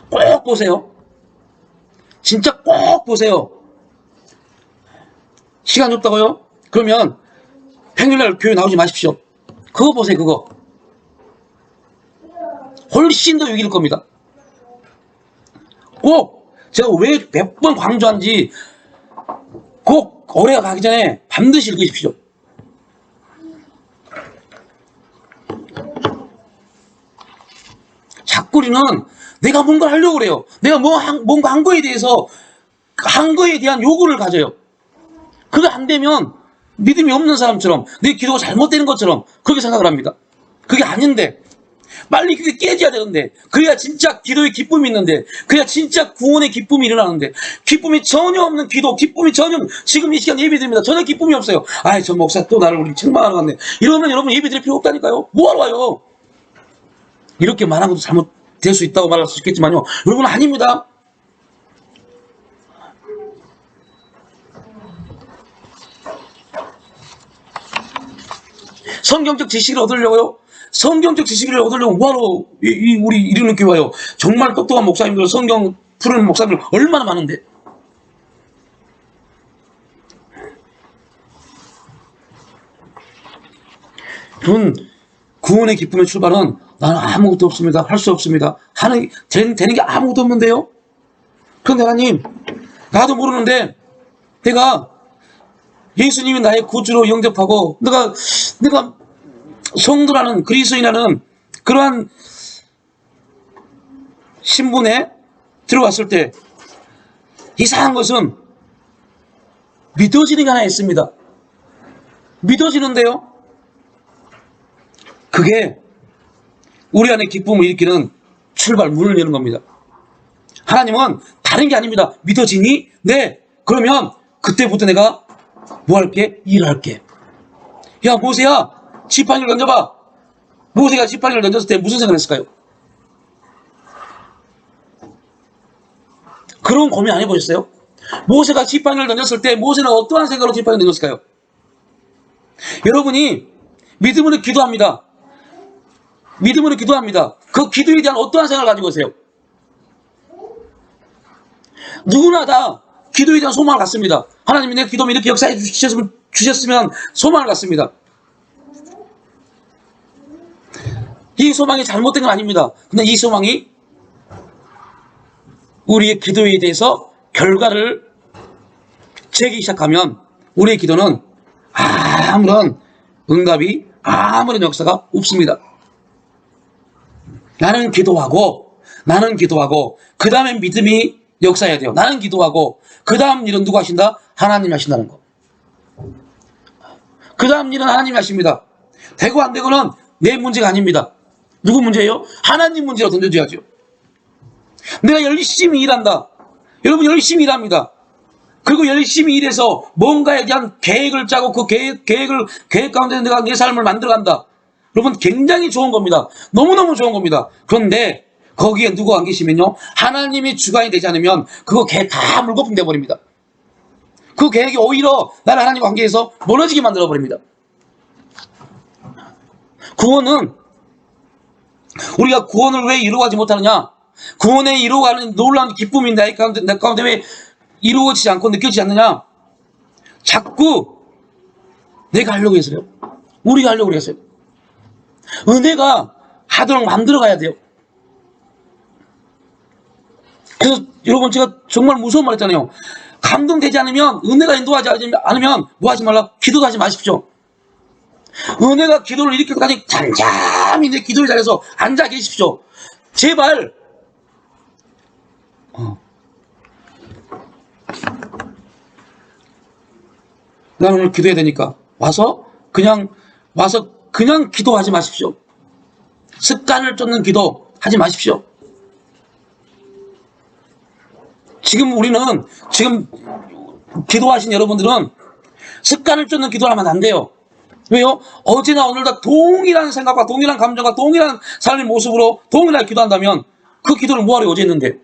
꼭 보세요. 진짜 꼭 보세요. 시간이 없다고요? 그러면 평일날 교회 나오지 마십시오. 그거 보세요. 그거 훨씬 더 유익일 겁니다. 꼭 제가 왜 몇 번 강조한지 꼭 올해가 가기 전에 반드시 읽으십시오. 자꾸 우리는 내가 뭔가를 하려고 그래요. 내가 뭔가 한 거에 대해서 한 거에 대한 요구를 가져요. 그게 안 되면 믿음이 없는 사람처럼, 내 기도가 잘못되는 것처럼 그렇게 생각을 합니다. 그게 아닌데, 빨리 그게 깨져야 되는데, 그래야 진짜 기도의 기쁨이 있는데, 그래야 진짜 구원의 기쁨이 일어나는데, 기쁨이 전혀 없는 기도, 기쁨이 전혀, 지금 이 시간 예배드립니다. 전혀 기쁨이 없어요. 아이, 저 목사 또 나를 우리 책망하러 갔네. 이러면 여러분 예배 드릴 필요 없다니까요. 뭐하러 와요? 이렇게 말한 것도 잘못될 수 있다고 말할 수 있겠지만요. 여러분, 아닙니다. 성경적 지식을 얻으려고요? 성경적 지식을 얻으려고 뭐하러 우리 이리는 교회 와요? 정말 똑똑한 목사님들, 성경 푸는 목사님들 얼마나 많은데. 구원의 기쁨의 출발은 나는 아무것도 없습니다. 할 수 없습니다. 되는 게 아무것도 없는데요? 그런데 하나님, 나도 모르는데 내가 예수님이 나의 구주로 영접하고 내가 성도라는, 그리스도인이라는 그러한 신분에 들어왔을 때 이상한 것은 믿어지는 게 하나 있습니다. 믿어지는데요, 그게 우리 안에 기쁨을 일으키는 출발 문을 여는 겁니다. 하나님은 다른 게 아닙니다. 믿어지니? 네. 그러면 그때부터 내가 뭐 할게? 일할게. 야, 모세야, 지팡이를 던져봐. 모세가 지팡이를 던졌을 때 무슨 생각을 했을까요? 그런 고민 안 해보셨어요? 모세가 지팡이를 던졌을 때 모세는 어떠한 생각으로 지팡이를 던졌을까요? 여러분이 믿음으로 기도합니다. 믿음으로 기도합니다. 그 기도에 대한 어떠한 생각을 가지고 계세요? 누구나 다 기도에 대한 소망을 갖습니다. 하나님이 내 기도면 이렇게 역사해 주셨으면 소망을 갖습니다. 이 소망이 잘못된 건 아닙니다. 근데 이 소망이 우리의 기도에 대해서 결과를 재기 시작하면 우리의 기도는 아무런 응답이, 아무런 역사가 없습니다. 나는 기도하고 그 다음에 믿음이 역사해야 돼요. 나는 기도하고 그 다음 일은 누가 하신다? 하나님이 하신다는 거. 그 다음 일은 하나님이 하십니다. 되고 안 되고는 내 문제가 아닙니다. 누구 문제예요? 하나님 문제로 던져줘야죠. 내가 열심히 일한다. 여러분 열심히 일합니다. 그리고 열심히 일해서 뭔가에 대한 계획을 짜고 그 계획 가운데 내가 내 삶을 만들어간다. 여러분 굉장히 좋은 겁니다. 너무너무 좋은 겁니다. 그런데 거기에 누구 안 계시면요, 하나님이 주관이 되지 않으면 그거 계획 다 물거품 돼버립니다. 그 계획이 오히려 나를 하나님과 관계에서 멀어지게 만들어버립니다. 구원은 우리가 구원을 왜 이루어가지 못하느냐? 구원에 이루어가는 놀라운 기쁨이 내 가운데 왜 이루어지지 않고 느껴지지 않느냐? 자꾸 내가 하려고 해서요. 우리가 하려고 해서요. 은혜가 하도록 만들어가야 돼요. 그래서 여러분 제가 정말 무서운 말 했잖아요. 감동되지 않으면, 은혜가 인도하지 않으면 뭐 하지 말라? 기도도 하지 마십시오. 은혜가 기도를 일으킬 때까지 잠잠히 내 기도의 자리에서 앉아 계십시오. 제발. 난 오늘 기도해야 되니까 와서 그냥 기도하지 마십시오. 습관을 쫓는 기도 하지 마십시오. 지금 기도하신 여러분들은 습관을 쫓는 기도를 하면 안 돼요. 왜요? 어제나 오늘 다 동일한 생각과 동일한 감정과 동일한 삶의 모습으로 동일하게 기도한다면 그 기도를 뭐하러 어제 했는데?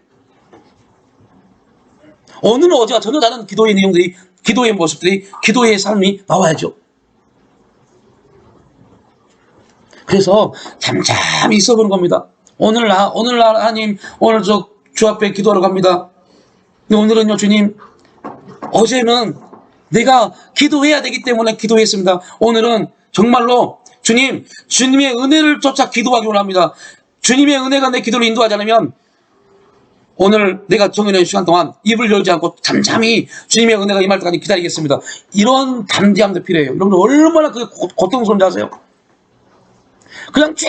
오늘은 어제와 전혀 다른 기도의 내용들이, 기도의 모습들이, 기도의 삶이 나와야죠. 그래서 잠잠히 있어보는 겁니다. 오늘 하나님, 오늘 주 앞에 기도하러 갑니다. 근데 오늘은요, 주님, 어제는 내가 기도해야 되기 때문에 기도했습니다. 오늘은 정말로 주님, 주님의 은혜를 쫓아 기도하기 원합니다. 주님의 은혜가 내 기도를 인도하지 않으면 오늘 내가 정해놓은 시간 동안 입을 열지 않고 잠잠히 주님의 은혜가 임할 때까지 기다리겠습니다. 이런 담대함도 필요해요. 여러분 얼마나 그게 고통스러운지 아세요? 그냥 쭉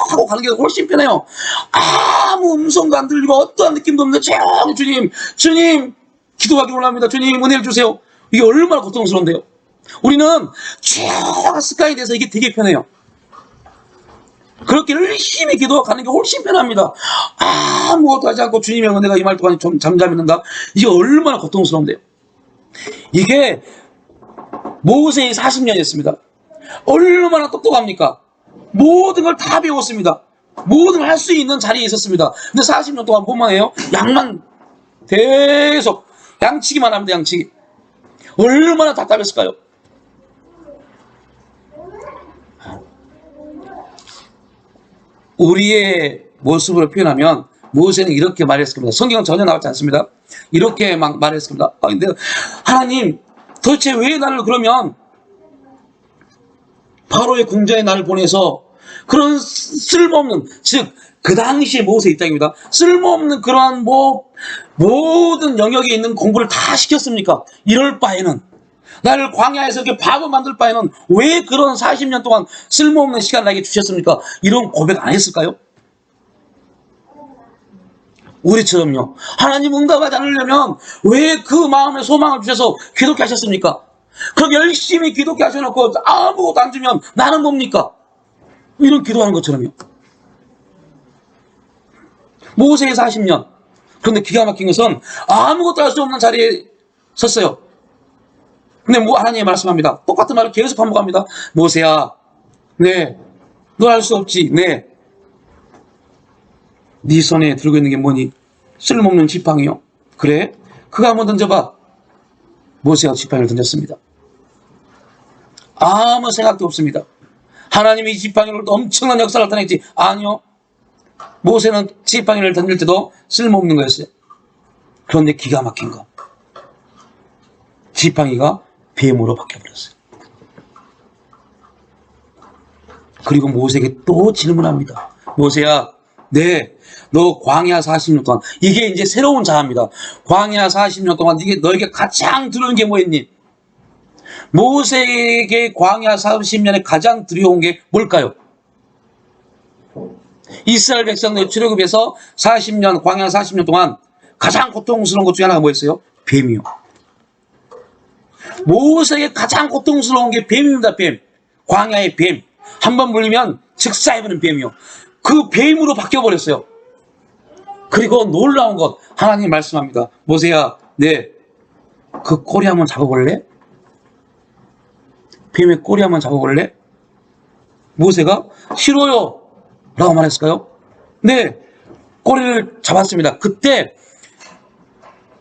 하고 가는 게 훨씬 편해요. 아무 음성도 안 들리고 어떠한 느낌도 없는데 주님 기도하기 원합니다. 주님 은혜를 주세요. 이게 얼마나 고통스러운데요. 우리는 쭉 습관이 돼서 이게 되게 편해요. 그렇게 열심히 기도하는 게 훨씬 편합니다. 아무것도 하지 않고 주님의 은혜가 임할 동안 좀 잠잠히 있는다. 이게 얼마나 고통스러운데요. 이게 모세의 40년이었습니다. 얼마나 똑똑합니까? 모든 걸 다 배웠습니다. 모든 걸 할 수 있는 자리에 있었습니다. 근데 40년 동안 뭐만 해요? 양만 계속 양치기만 합니다. 양치기. 얼마나 답답했을까요? 우리의 모습으로 표현하면 모세는 이렇게 말했을 겁니다. 성경은 전혀 나오지 않습니다. 이렇게 막 말했을 겁니다. 근데 하나님 도대체 왜 나를 그러면 바로의 궁전에 나를 보내서 그런 쓸모없는, 즉 그 당시의 모세 입장입니다. 쓸모없는 그러한 모든 영역에 있는 공부를 다 시켰습니까? 이럴 바에는, 나를 광야에서 이렇게 바보 만들 바에는 왜 그런 40년 동안 쓸모없는 시간을 나에게 주셨습니까? 이런 고백 안 했을까요? 우리처럼요. 하나님 응답하지 않으려면 왜 그 마음에 소망을 주셔서 기독해 하셨습니까? 그렇게 열심히 기독해 하셔놓고 아무것도 안 주면 나는 뭡니까? 이런 기도하는 것처럼요. 모세의 40년. 그런데 기가 막힌 것은 아무것도 할 수 없는 자리에 섰어요. 근데 하나님이 말씀합니다. 똑같은 말을 계속 반복합니다. 모세야, 네, 너 할 수 없지. 네 손에 들고 있는 게 뭐니? 쓸모없는 지팡이요. 그래? 그거 한번 던져봐. 모세가 지팡이를 던졌습니다. 아무 생각도 없습니다. 하나님이 이 지팡이로 엄청난 역사를 나타냈지. 아니요. 모세는 지팡이를 던질 때도 쓸모없는 거였어요. 그런데 기가 막힌 거, 지팡이가 뱀으로 바뀌어버렸어요. 그리고 모세에게 또 질문합니다. 모세야, 네, 너 광야 40년 동안, 이게 이제 새로운 자아입니다. 광야 40년 동안 너에게 가장 두려운 게 뭐였니? 모세에게 광야 40년에 가장 두려운 게 뭘까요? 이스라엘 백성들 출애굽에서 40년, 광야 40년 동안 가장 고통스러운 것 중에 하나가 뭐였어요? 뱀이요. 모세에게 가장 고통스러운 게 뱀입니다. 뱀. 광야의 뱀. 한번 물리면 즉사해버리는 뱀이요. 그 뱀으로 바뀌어버렸어요. 그리고 놀라운 것, 하나님 말씀합니다. 모세야, 그 꼬리 한번 잡아볼래? 뱀의 꼬리 한번 잡아볼래? 모세가 싫어요 라고 말했을까요? 네, 꼬리를 잡았습니다. 그때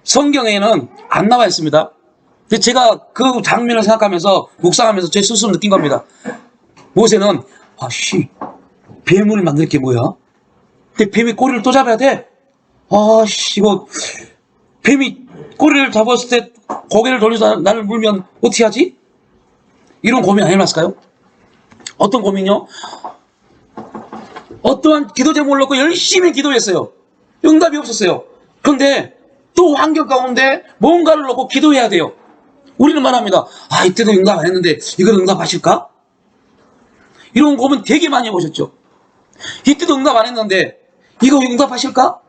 성경에는 안 나와 있습니다. 근데 제가 그 장면을 생각하면서 묵상하면서 제 스스로 느낀 겁니다. 모세는 뱀을 만들 게 뭐야? 근데 뱀이 꼬리를 또 잡아야 돼? 이거 뱀이 꼬리를 잡았을 때 고개를 돌려서 나를 물면 어떻게 하지? 이런 고민 안 해봤을까요? 어떤 고민이요? 어떠한 기도 제목을 놓고 열심히 기도했어요. 응답이 없었어요. 그런데 또 환경 가운데 뭔가를 놓고 기도해야 돼요. 우리는 말합니다. 이때도 응답 안 했는데 이걸 응답하실까? 이런 고민 되게 많이 해보셨죠? 이때도 응답 안 했는데 이거 응답하실까?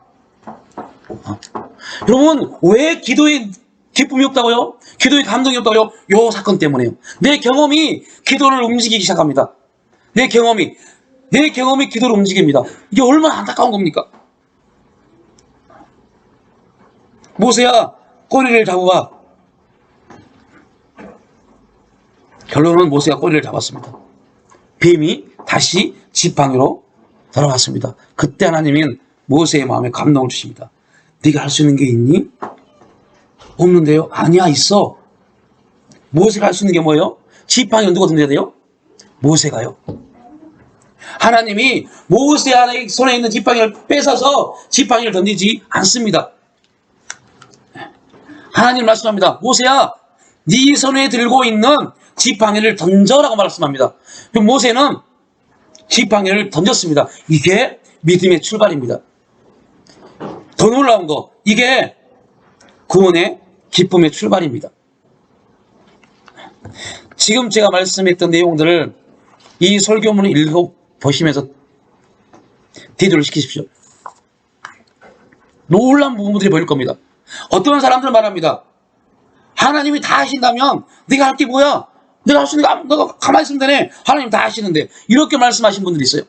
여러분, 왜 기도에 기쁨이 없다고요? 기도에 감동이 없다고요? 요 사건 때문에요. 내 경험이 기도를 움직이기 시작합니다. 내 경험이 기도를 움직입니다. 이게 얼마나 안타까운 겁니까? 모세야, 꼬리를 잡아봐. 결론은 모세가 꼬리를 잡았습니다. 뱀이 다시 지팡이로 돌아갔습니다. 그때 하나님은 모세의 마음에 감동을 주십니다. 네가 할 수 있는 게 있니? 없는데요? 아니야, 있어. 모세가 할 수 있는 게 뭐예요? 지팡이를 누가 던져야 돼요? 모세가요. 하나님이 모세 손에 있는 지팡이를 뺏어서 지팡이를 던지지 않습니다. 하나님 말씀합니다. 모세야, 네 손에 들고 있는 지팡이를 던져라고 말씀합니다. 그럼 모세는 지팡이를 던졌습니다. 이게 믿음의 출발입니다. 더 놀라운 거, 이게 구원의 기쁨의 출발입니다. 지금 제가 말씀했던 내용들을 이 설교문을 읽어보시면서 대두를 시키십시오. 놀라운 부분들이 보일 겁니다. 어떤 사람들은 말합니다. 하나님이 다 하신다면 네가 할 게 뭐야? 내가 할 수 있는 거 너가 가만히 있으면 되네. 하나님 다 하시는데. 이렇게 말씀하신 분들이 있어요.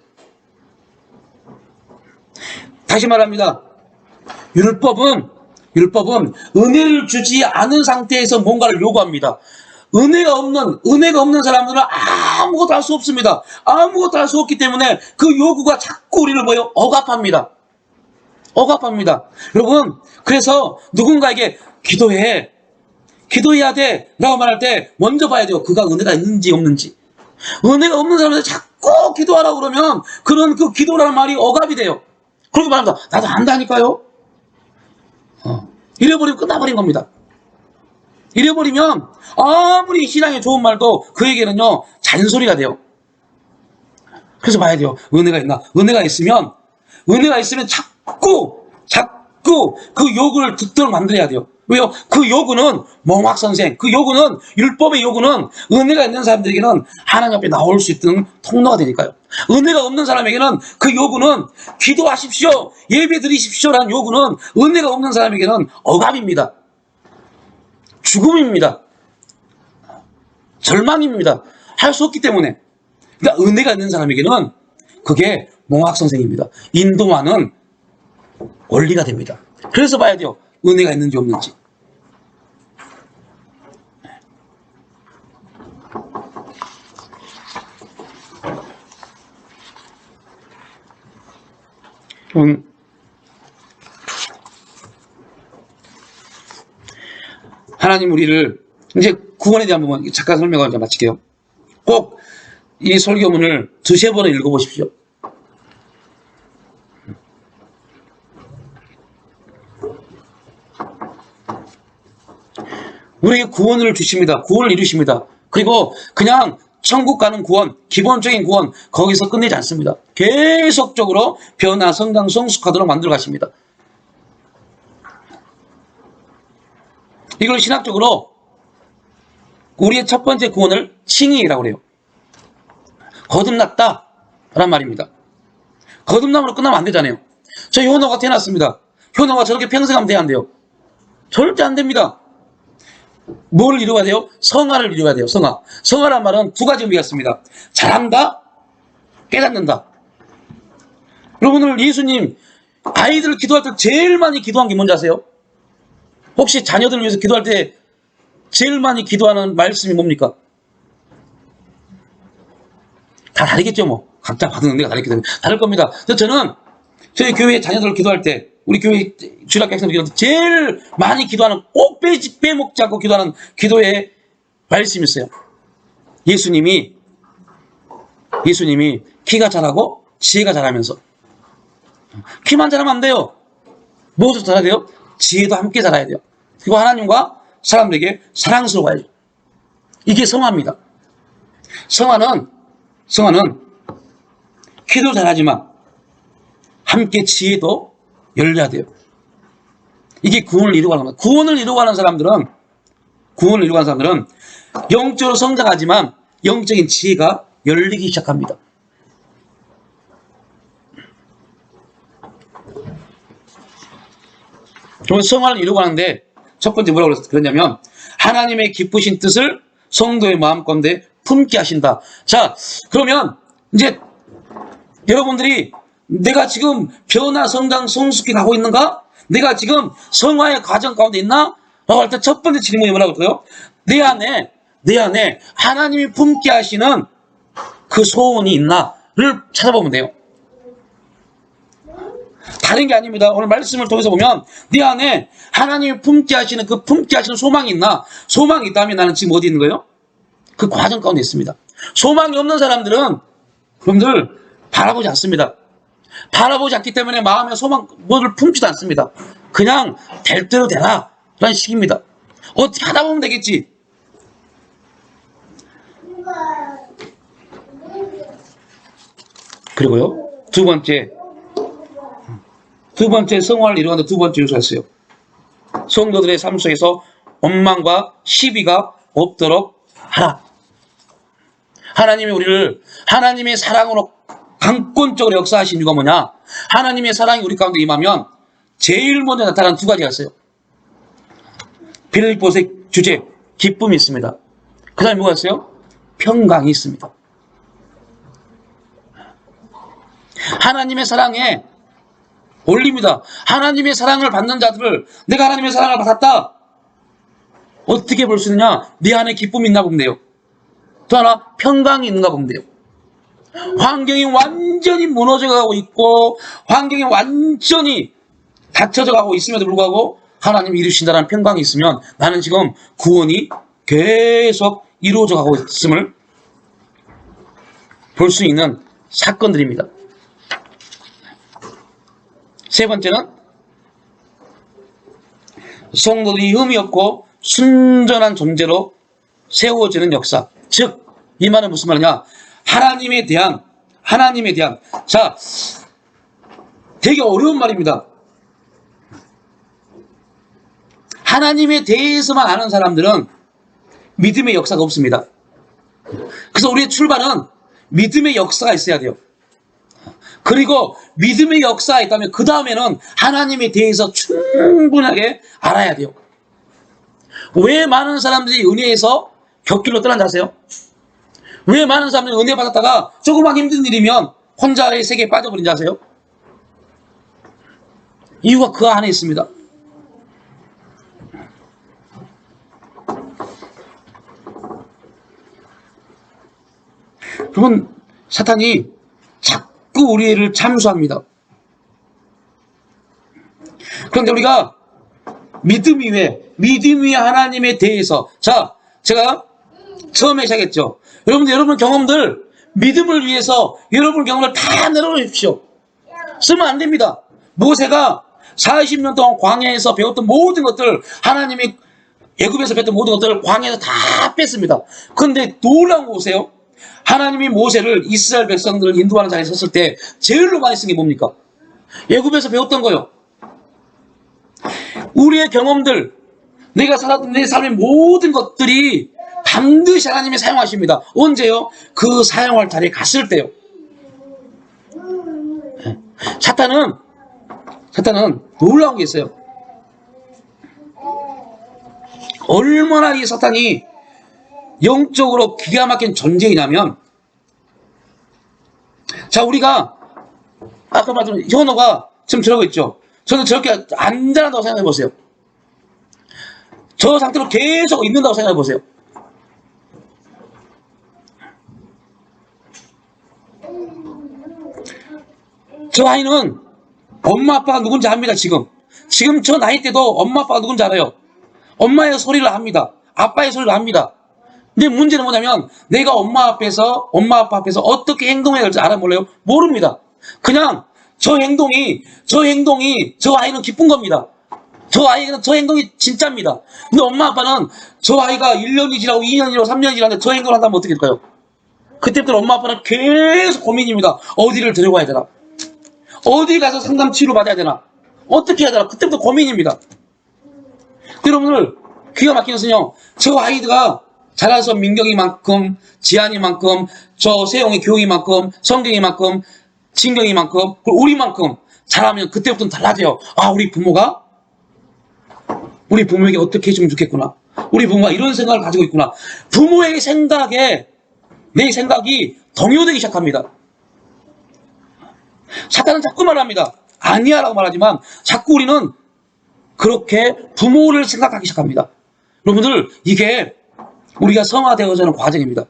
다시 말합니다. 율법은 은혜를 주지 않은 상태에서 뭔가를 요구합니다. 은혜가 없는 사람들은 아무것도 할 수 없습니다. 아무것도 할 수 없기 때문에 그 요구가 자꾸 우리를 억압합니다. 여러분, 그래서 누군가에게 기도해야 돼 라고 말할 때 먼저 봐야 돼요. 그가 은혜가 있는지 없는지. 은혜가 없는 사람한테 자꾸 기도하라고 그러면 그런 그 기도라는 말이 억압이 돼요. 그렇게 말합니다. 나도 안다니까요. 이래버리면 끝나버린 겁니다. 이래버리면 아무리 신앙에 좋은 말도 그에게는요 잔소리가 돼요. 그래서 봐야 돼요. 은혜가 있나? 은혜가 있으면 자꾸 그 요구를 듣도록 만들어야 돼요. 왜요? 그 요구는 몽학선생, 그 요구는 율법의 요구는 은혜가 있는 사람들에게는 하나님 앞에 나올 수 있는 통로가 되니까요. 은혜가 없는 사람에게는 그 요구는 기도하십시오, 예배 드리십시오라는 요구는 은혜가 없는 사람에게는 억압입니다. 죽음입니다. 절망입니다. 할 수 없기 때문에. 그러니까 은혜가 있는 사람에게는 그게 몽학선생입니다. 인도하는 원리가 됩니다. 그래서 봐야 돼요. 은혜가 있는지 없는지. 하나님 우리를 이제 구원에 대한 부분 잠깐 설명을 이제 마칠게요. 꼭 이 설교문을 두세 번을 읽어보십시오. 우리에게 구원을 주십니다. 구원을 이루십니다. 그리고 그냥 천국 가는 구원, 기본적인 구원 거기서 끝내지 않습니다. 계속적으로 변화, 성장, 성숙하도록 만들어 가십니다. 이걸 신학적으로 우리의 첫 번째 구원을 칭의라고 그래요. 거듭났다 라는 말입니다. 거듭남으로 끝나면 안 되잖아요. 저 효노가 태어났습니다. 효노가 저렇게 평생 하면 돼야 안 돼요? 절대 안 됩니다. 뭘 이루어야 돼요? 성화를 이루어야 돼요. 성화. 성화란 말은 두 가지 의미가 있습니다. 잘한다, 깨닫는다. 여러분들 예수님 아이들 기도할 때 제일 많이 기도한 게 뭔지 아세요? 혹시 자녀들을 위해서 기도할 때 제일 많이 기도하는 말씀이 뭡니까? 다 다르겠죠 뭐. 각자 받은 은혜가 다르기 때문에 다를 겁니다. 저는 저희 교회 자녀들을 기도할 때 우리 교회 주일학교 학생들 기도할 때 제일 많이 기도하는 꼭 빼먹지 않고 기도하는 기도의 말씀이 있어요. 예수님이 키가 자라고 지혜가 자라면서 키만 자라면 안 돼요. 무엇을 자라야 돼요? 지혜도 함께 자라야 돼요. 그리고 하나님과 사람들에게 사랑스러워야죠. 이게 성화입니다. 성화는 키도 잘하지만 함께 지혜도 열려야 돼요. 이게 구원을 이루고 하는 겁니다. 구원을 이루고 하는 사람들은 영적으로 성장하지만 영적인 지혜가 열리기 시작합니다. 그러면 성화를 이루고 하는데 첫 번째 뭐라고 그랬냐면 하나님의 기쁘신 뜻을 성도의 마음가운데 품게 하신다. 자, 그러면 이제 여러분들이 내가 지금 변화, 성장, 성숙해 가고 있는가? 내가 지금 성화의 과정 가운데 있나? 라고 할 때 첫 번째 질문이 뭐라고 할까요? 내 안에 하나님이 품게 하시는 그 소원이 있나를 찾아보면 돼요. 다른 게 아닙니다. 오늘 말씀을 통해서 보면 네 안에 하나님이 품게 하시는 그 품게 하시는 소망이 있나? 소망이 있다면 나는 지금 어디 있는 거예요? 그 과정 가운데 있습니다. 소망이 없는 사람들은 여러분들 바라보지 않습니다. 바라보지 않기 때문에 마음에 소망 뭐를 품지도 않습니다. 그냥 될 대로 되라 라는 식입니다. 어떻게 하다 보면 되겠지. 그리고요 두 번째 성화를 이루는 두 번째 요소가 있어요. 성도들의 삶 속에서 원망과 시비가 없도록 하라. 하나님이 우리를 하나님의 사랑으로 강권적으로 역사하신 이유가 뭐냐? 하나님의 사랑이 우리 가운데 임하면 제일 먼저 나타나는 두 가지가 있어요. 빌립보서의 주제 기쁨이 있습니다. 그 다음에 뭐가 있어요? 평강이 있습니다. 하나님의 사랑에 올립니다. 하나님의 사랑을 받는 자들을 내가 하나님의 사랑을 받았다. 어떻게 볼 수 있느냐? 네 안에 기쁨이 있나 보면 돼요. 또 하나 평강이 있는가 보면 돼요. 환경이 완전히 무너져가고 있고 환경이 완전히 닫혀져 가고 있음에도 불구하고 하나님이 이루신다는 평강이 있으면 나는 지금 구원이 계속 이루어져 가고 있음을 볼 수 있는 사건들입니다. 세 번째는 성도들이 흠이 없고 순전한 존재로 세워지는 역사. 즉, 이 말은 무슨 말이냐? 하나님에 대한 자, 되게 어려운 말입니다. 하나님에 대해서만 아는 사람들은 믿음의 역사가 없습니다. 그래서 우리의 출발은 믿음의 역사가 있어야 돼요. 그리고 믿음의 역사가 있다면 그 다음에는 하나님에 대해서 충분하게 알아야 돼요. 왜 많은 사람들이 은혜에서 곁길로 떠난지 아세요? 왜 많은 사람들이 은혜 받았다가 조그만 힘든 일이면 혼자의 세계에 빠져버린지 아세요? 이유가 그 안에 있습니다. 그러면 사탄이 자꾸 우리를 참수합니다. 그런데 우리가 믿음 위에 하나님에 대해서 자, 제가 처음에 시작했죠. 여러분 경험들 믿음을 위해서 여러분 경험을 다 내려놓으십시오. 쓰면 안 됩니다. 모세가 40년 동안 광야에서 배웠던 모든 것들 하나님이 애굽에서 배웠던 모든 것들을 광야에서 다 뺐습니다. 그런데 놀라운 거 보세요. 하나님이 모세를 이스라엘 백성들을 인도하는 자리에 섰을 때 제일로 많이 쓴 게 뭡니까? 애굽에서 배웠던 거요. 우리의 경험들, 내가 살았던 내 삶의 모든 것들이 반드시 하나님이 사용하십니다. 언제요? 그 사용할 자리에 갔을 때요. 사탄은 사탄은 놀라운 게 있어요. 얼마나 이 사탄이 영적으로 기가 막힌 존재이냐면, 자, 우리가 아까 말했던 현호가 지금 저러고 있죠. 저는 저렇게 안전하다고 생각해 보세요. 저 상태로 계속 있는다고 생각해 보세요. 저 아이는 엄마 아빠가 누군지 압니다. 지금 저 나이 때도 엄마 아빠가 누군지 알아요. 엄마의 소리를 압니다. 아빠의 소리를 압니다. 근데 문제는 뭐냐면 내가 엄마 아빠 앞에서 어떻게 행동해야 할지 알아 몰라요? 모릅니다. 그냥 저 행동이 저 아이는 기쁜 겁니다. 저 행동이 진짜입니다. 근데 엄마 아빠는 저 아이가 1년이 지나고 2년이 지나고 3년이 지나는데 저 행동을 한다면 어떻게 될까요? 그때부터 엄마 아빠는 계속 고민입니다. 어디를 데려가야 되나? 어디 가서 상담 치료 받아야 되나? 어떻게 해야 되나? 그때부터 고민입니다. 여러분들 기가 막히는 것은요, 저 아이가 자라서 민경이만큼, 지한이만큼, 저 세용이 교육이만큼, 성경이만큼, 진경이만큼, 그리고 우리만큼 자라면 그때부터는 달라져요. 아, 우리 부모에게 어떻게 해주면 좋겠구나. 우리 부모가 이런 생각을 가지고 있구나. 부모의 생각에 내 생각이 동요되기 시작합니다. 사탄은 자꾸 말합니다. 아니야 라고 말하지만 자꾸 우리는 그렇게 부모를 생각하기 시작합니다. 여러분들, 이게 우리가 성화되어지는 과정입니다.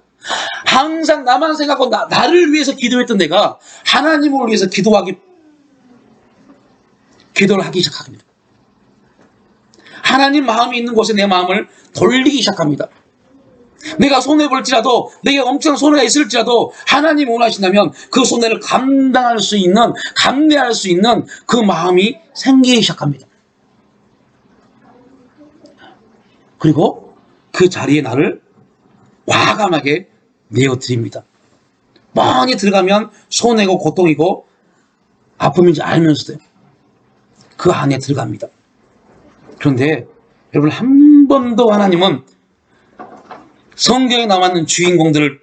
항상 나만 생각하고 나를 위해서 기도했던 내가 하나님을 위해서 기도를 하기 시작합니다. 하나님 마음이 있는 곳에 내 마음을 돌리기 시작합니다. 내가 손해볼지라도, 내게 엄청난 손해가 있을지라도 하나님이 원하신다면 그 손해를 감당할 수 있는, 감내할 수 있는 그 마음이 생기기 시작합니다. 그리고 그 자리에 나를 과감하게 내어드립니다. 뻔히 들어가면 손해고 고통이고 아픔인지 알면서도 그 안에 들어갑니다. 그런데 여러분, 한 번도 하나님은 성경에 나왔는 주인공들을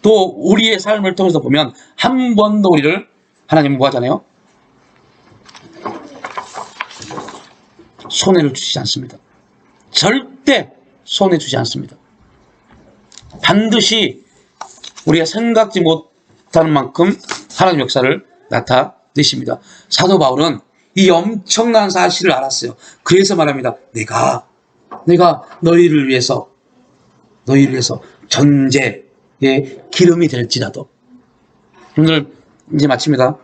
또 우리의 삶을 통해서 보면 한 번도 우리를 하나님은 뭐 하잖아요? 손해를 주시지 않습니다. 절대 손해 주지 않습니다. 반드시 우리가 생각지 못하는 만큼 하나님 역사를 나타내십니다. 사도 바울은 이 엄청난 사실을 알았어요. 그래서 말합니다. 내가 너희를 위해서 전제의 기름이 될지라도. 오늘 이제 마칩니다.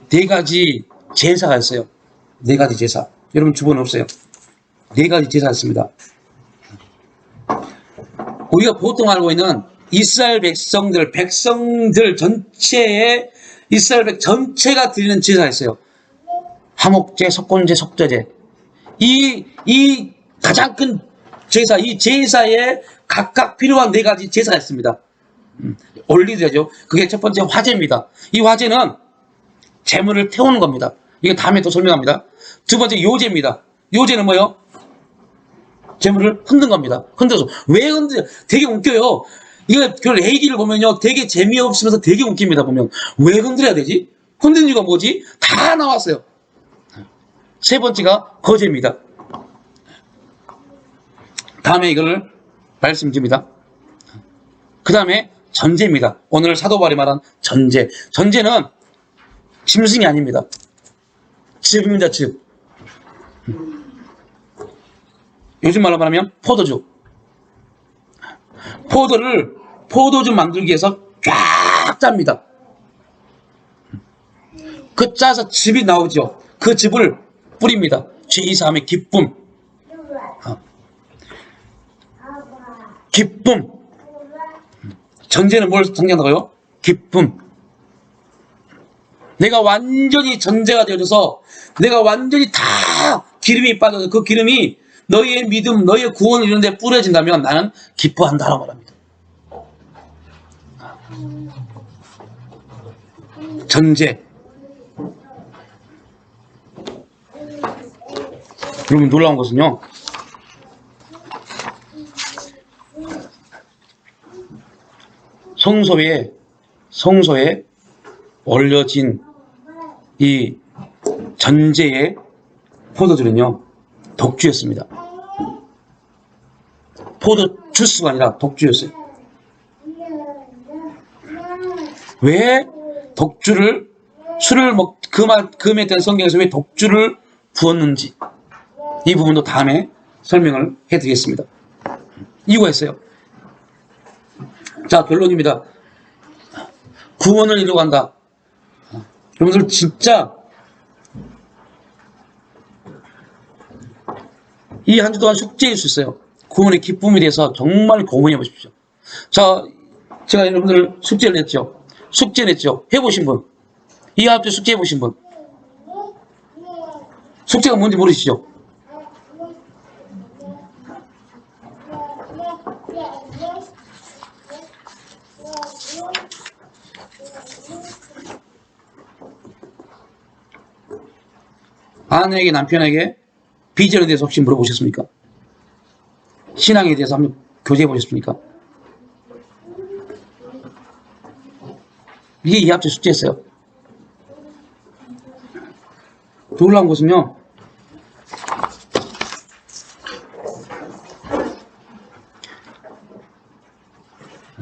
4가지 제사가 있어요. 4가지 제사. 여러분 주변에 없어요. 4가지 제사가 있습니다. 우리가 보통 알고 있는 이스라엘 백성들 전체의 이스라엘 전체가 드리는 제사가 있어요. 화목제, 속건제, 속죄제. 이 가장 큰 제사, 이 제사에 각각 필요한 4가지 제사가 있습니다. 올리드죠. 그게 첫 번째 화제입니다. 이 화제는 재물을 태우는 겁니다. 이게 다음에 또 설명합니다. 두 번째 요제입니다. 요제는 뭐요? 재물을 흔든 겁니다. 흔들어서. 왜 흔들어요? 되게 웃겨요. 이거 그 AD를 보면요, 되게 재미없으면서 되게 웃깁니다. 보면 왜 흔들어야 되지? 흔든 이유가 뭐지? 다 나왔어요. 세 번째가 거제입니다. 다음에 이거를 말씀드립니다. 그 다음에 전제입니다. 오늘 사도 바울이 말한 전제. 전제는 짐승이 아닙니다. 즙입니다. 즙. 요즘 말로 말하면 포도주. 포도주 만들기 위해서 쫙 짭니다. 그 짜서 즙이 나오죠. 그 즙을 뿌립니다. 죄사함의 기쁨. 기쁨. 전제는 뭘 상징한다고요? 기쁨. 내가 완전히 전제가 되어져서 내가 완전히 다 기름이 빠져서 그 기름이 너희의 믿음, 너희의 구원을 이런 데 뿌려진다면 나는 기뻐한다라고 말합니다. 전제. 여러분 놀라운 것은요, 성소에 올려진 이 전제의 포도주는요, 독주였습니다. 포도 주스가 아니라 독주였어요. 왜 독주를, 술을 금에 대한 성경에서 왜 독주를 부었는지, 이 부분도 다음에 설명을 해드리겠습니다. 이유가 있어요. 자, 결론입니다. 구원을 이루고 간다. 여러분들 진짜 이 한 주 동안 숙제일 수 있어요. 구원의 기쁨에 대해서 정말 고민해 보십시오. 자, 제가 여러분들 숙제를 냈죠. 숙제 냈죠. 해보신 분. 이 앞에 숙제 해보신 분. 숙제가 뭔지 모르시죠? 아내에게, 남편에게 비전에 대해서 혹시 물어보셨습니까? 신앙에 대해서 한번 교제해 보셨습니까? 이게 이 앞에 숙제였어요. 놀라운 것은요,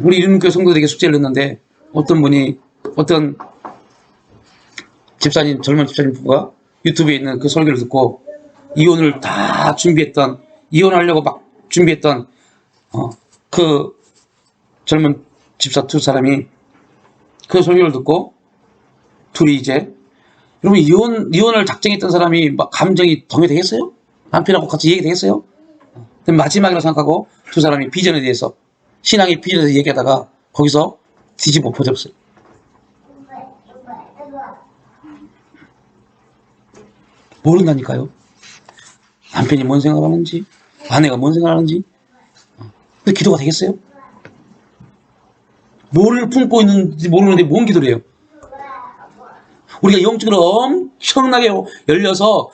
우리 이름교회 성도들에게 숙제를 냈는데, 어떤 집사님, 젊은 집사님 부부가 유튜브에 있는 그 설교를 듣고 이혼을 다 준비했던, 이혼하려고 막 준비했던 그 젊은 집사 두 사람이 그 설교를 듣고 둘이 이제, 여러분 이혼을 작정했던 사람이 막 감정이 동요되겠어요? 남편하고 같이 얘기되겠어요? 마지막이라고 생각하고 두 사람이 비전에 대해서, 신앙의 비전에 대해서 얘기하다가 거기서 뒤집어 엎어졌어요. 모른다니까요. 남편이 뭔 생각하는지, 아내가 뭔 생각하는지. 근데 기도가 되겠어요? 뭐를 품고 있는지 모르는데 뭔 기도를 해요? 우리가 영적으로 엄청나게 열려서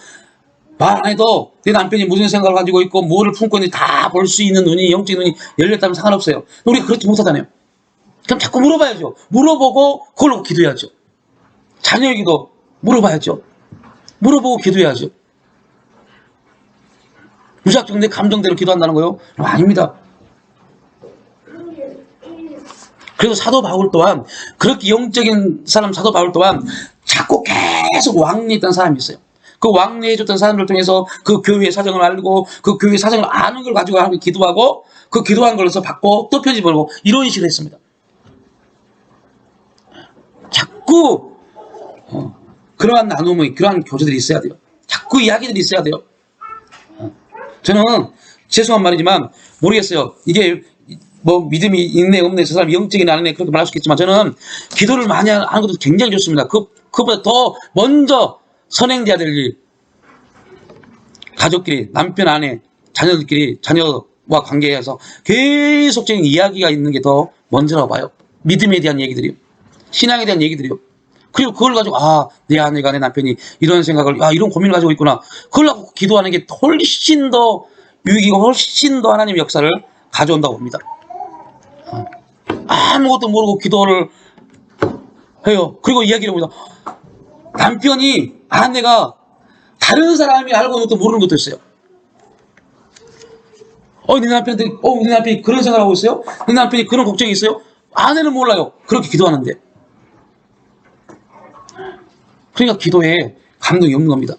말 안 해도 내 남편이 무슨 생각을 가지고 있고 뭐를 품고 있는지 다 볼 수 있는 눈이, 영적인 눈이 열렸다면 상관없어요. 우리가 그렇지 못하잖아요. 그럼 자꾸 물어봐야죠. 물어보고 그걸로 기도해야죠. 자녀의 기도 물어봐야죠. 물어보고 기도해야죠. 무작정 내 감정대로 기도한다는 거요? 아닙니다. 그래서 사도 바울 또한, 그렇게 영적인 사람 사도 바울 또한 자꾸 계속 왕래했던 사람이 있어요. 그 왕래해줬던 사람들 통해서 그 교회의 사정을 알고 그 교회의 사정을 아는 걸 가지고 하나님 기도하고 그 기도한 걸로서 받고 또 편지 보내고 이런 식으로 했습니다. 자꾸 그러한 나눔의, 그러한 교제들이 있어야 돼요. 자꾸 이야기들이 있어야 돼요. 저는 죄송한 말이지만 모르겠어요. 이게 뭐 믿음이 있네 없네, 저 사람 영적인 안 있네, 그렇게 말할 수 있겠지만 저는 기도를 많이 하는 것도 굉장히 좋습니다. 그보다 더 먼저 선행돼야 될 일, 가족끼리, 남편, 아내, 자녀들끼리, 자녀와 관계에서 계속적인 이야기가 있는 게 더 먼저라고 봐요. 믿음에 대한 얘기들이요, 신앙에 대한 얘기들이요. 그리고 그걸 가지고 내 아내가, 내 남편이 이런 생각을, 이런 고민을 가지고 있구나, 그걸 갖고 기도하는 게 훨씬 더 유익이고 훨씬 더 하나님의 역사를 가져온다고 봅니다. 아무것도 모르고 기도를 해요. 그리고 이야기를 합니다. 남편이, 아내가 다른 사람이 알고 있는 것도 모르는 것도 있어요. 내 남편이 그런 생각을 하고 있어요? 내 남편이 그런 걱정이 있어요? 아내는 몰라요. 그렇게 기도하는데. 그러니까 기도에 감동이 없는 겁니다.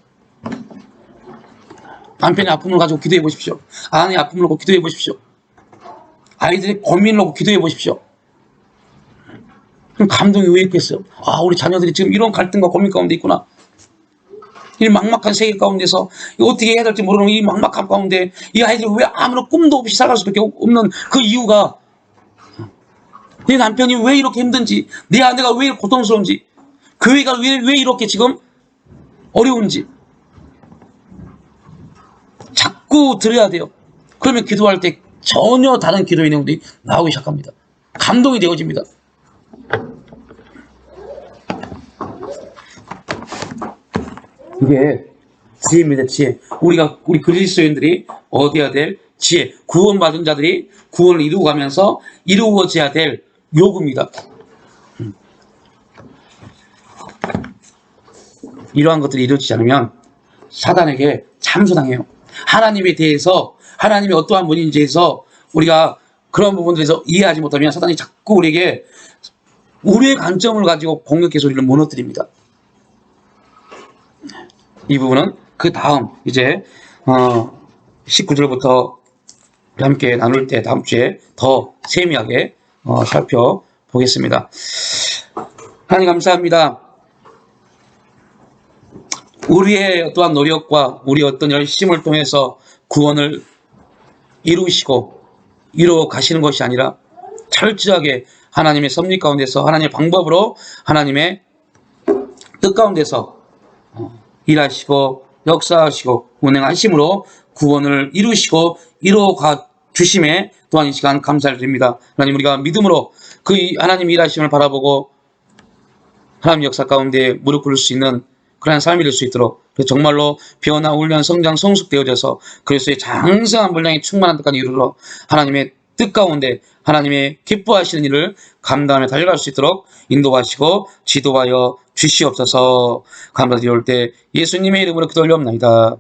남편의 아픔을 가지고 기도해 보십시오. 아내의 아픔을 갖고 기도해 보십시오. 아이들의 고민을 갖고 기도해 보십시오. 그럼 감동이 왜 있겠어요? 우리 자녀들이 지금 이런 갈등과 고민 가운데 있구나. 이 막막한 세계 가운데서 어떻게 해야 될지 모르는 이 막막함 가운데 이 아이들이 왜 아무런 꿈도 없이 살아갈 수밖에 없는 그 이유가, 내 남편이 왜 이렇게 힘든지, 내 아내가 왜 고통스러운지, 교회가 왜 이렇게 지금 어려운지 자꾸 들어야 돼요. 그러면 기도할 때 전혀 다른 기도의 내용들이 나오기 시작합니다. 감동이 되어집니다. 이게 지혜입니다. 지혜. 우리 그리스도인들이 얻어야 될 지혜, 구원받은 자들이 구원을 이루고 가면서 이루어져야 될 요구입니다. 이러한 것들이 이루어지지 않으면 사단에게 참소당해요. 하나님에 대해서, 하나님이 어떠한 분인지에 대해서 우리가 그런 부분들에서 이해하지 못하면 사단이 자꾸 우리에게 우리의 관점을 가지고 공격해서 우리를 무너뜨립니다. 이 부분은 그 다음 이제 19절부터 함께 나눌 때 다음 주에 더 세미하게 살펴보겠습니다. 하나님 감사합니다. 우리의 어떠한 노력과 우리 어떤 열심을 통해서 구원을 이루시고 이루어 가시는 것이 아니라 철저하게 하나님의 섭리 가운데서 하나님의 방법으로 하나님의 뜻 가운데서 일하시고 역사하시고 운행하심으로 구원을 이루시고 이루어가 주심에 또한 이 시간 감사를 드립니다. 하나님, 우리가 믿음으로 그 하나님 일하심을 바라보고 하나님 역사 가운데 무릎 꿇을 수 있는 그러한 삶이 될 수 있도록 정말로 변화, 훈련, 성장, 성숙되어져서 그리스도의 장성한 분량이 충만한 데까지 이르러 하나님의 뜻 가운데 하나님의 기뻐하시는 일을 감당하며 달려갈 수 있도록 인도하시고 지도하여 주시옵소서. 감사드리올 때 예수님의 이름으로 기도 올려옵나이다.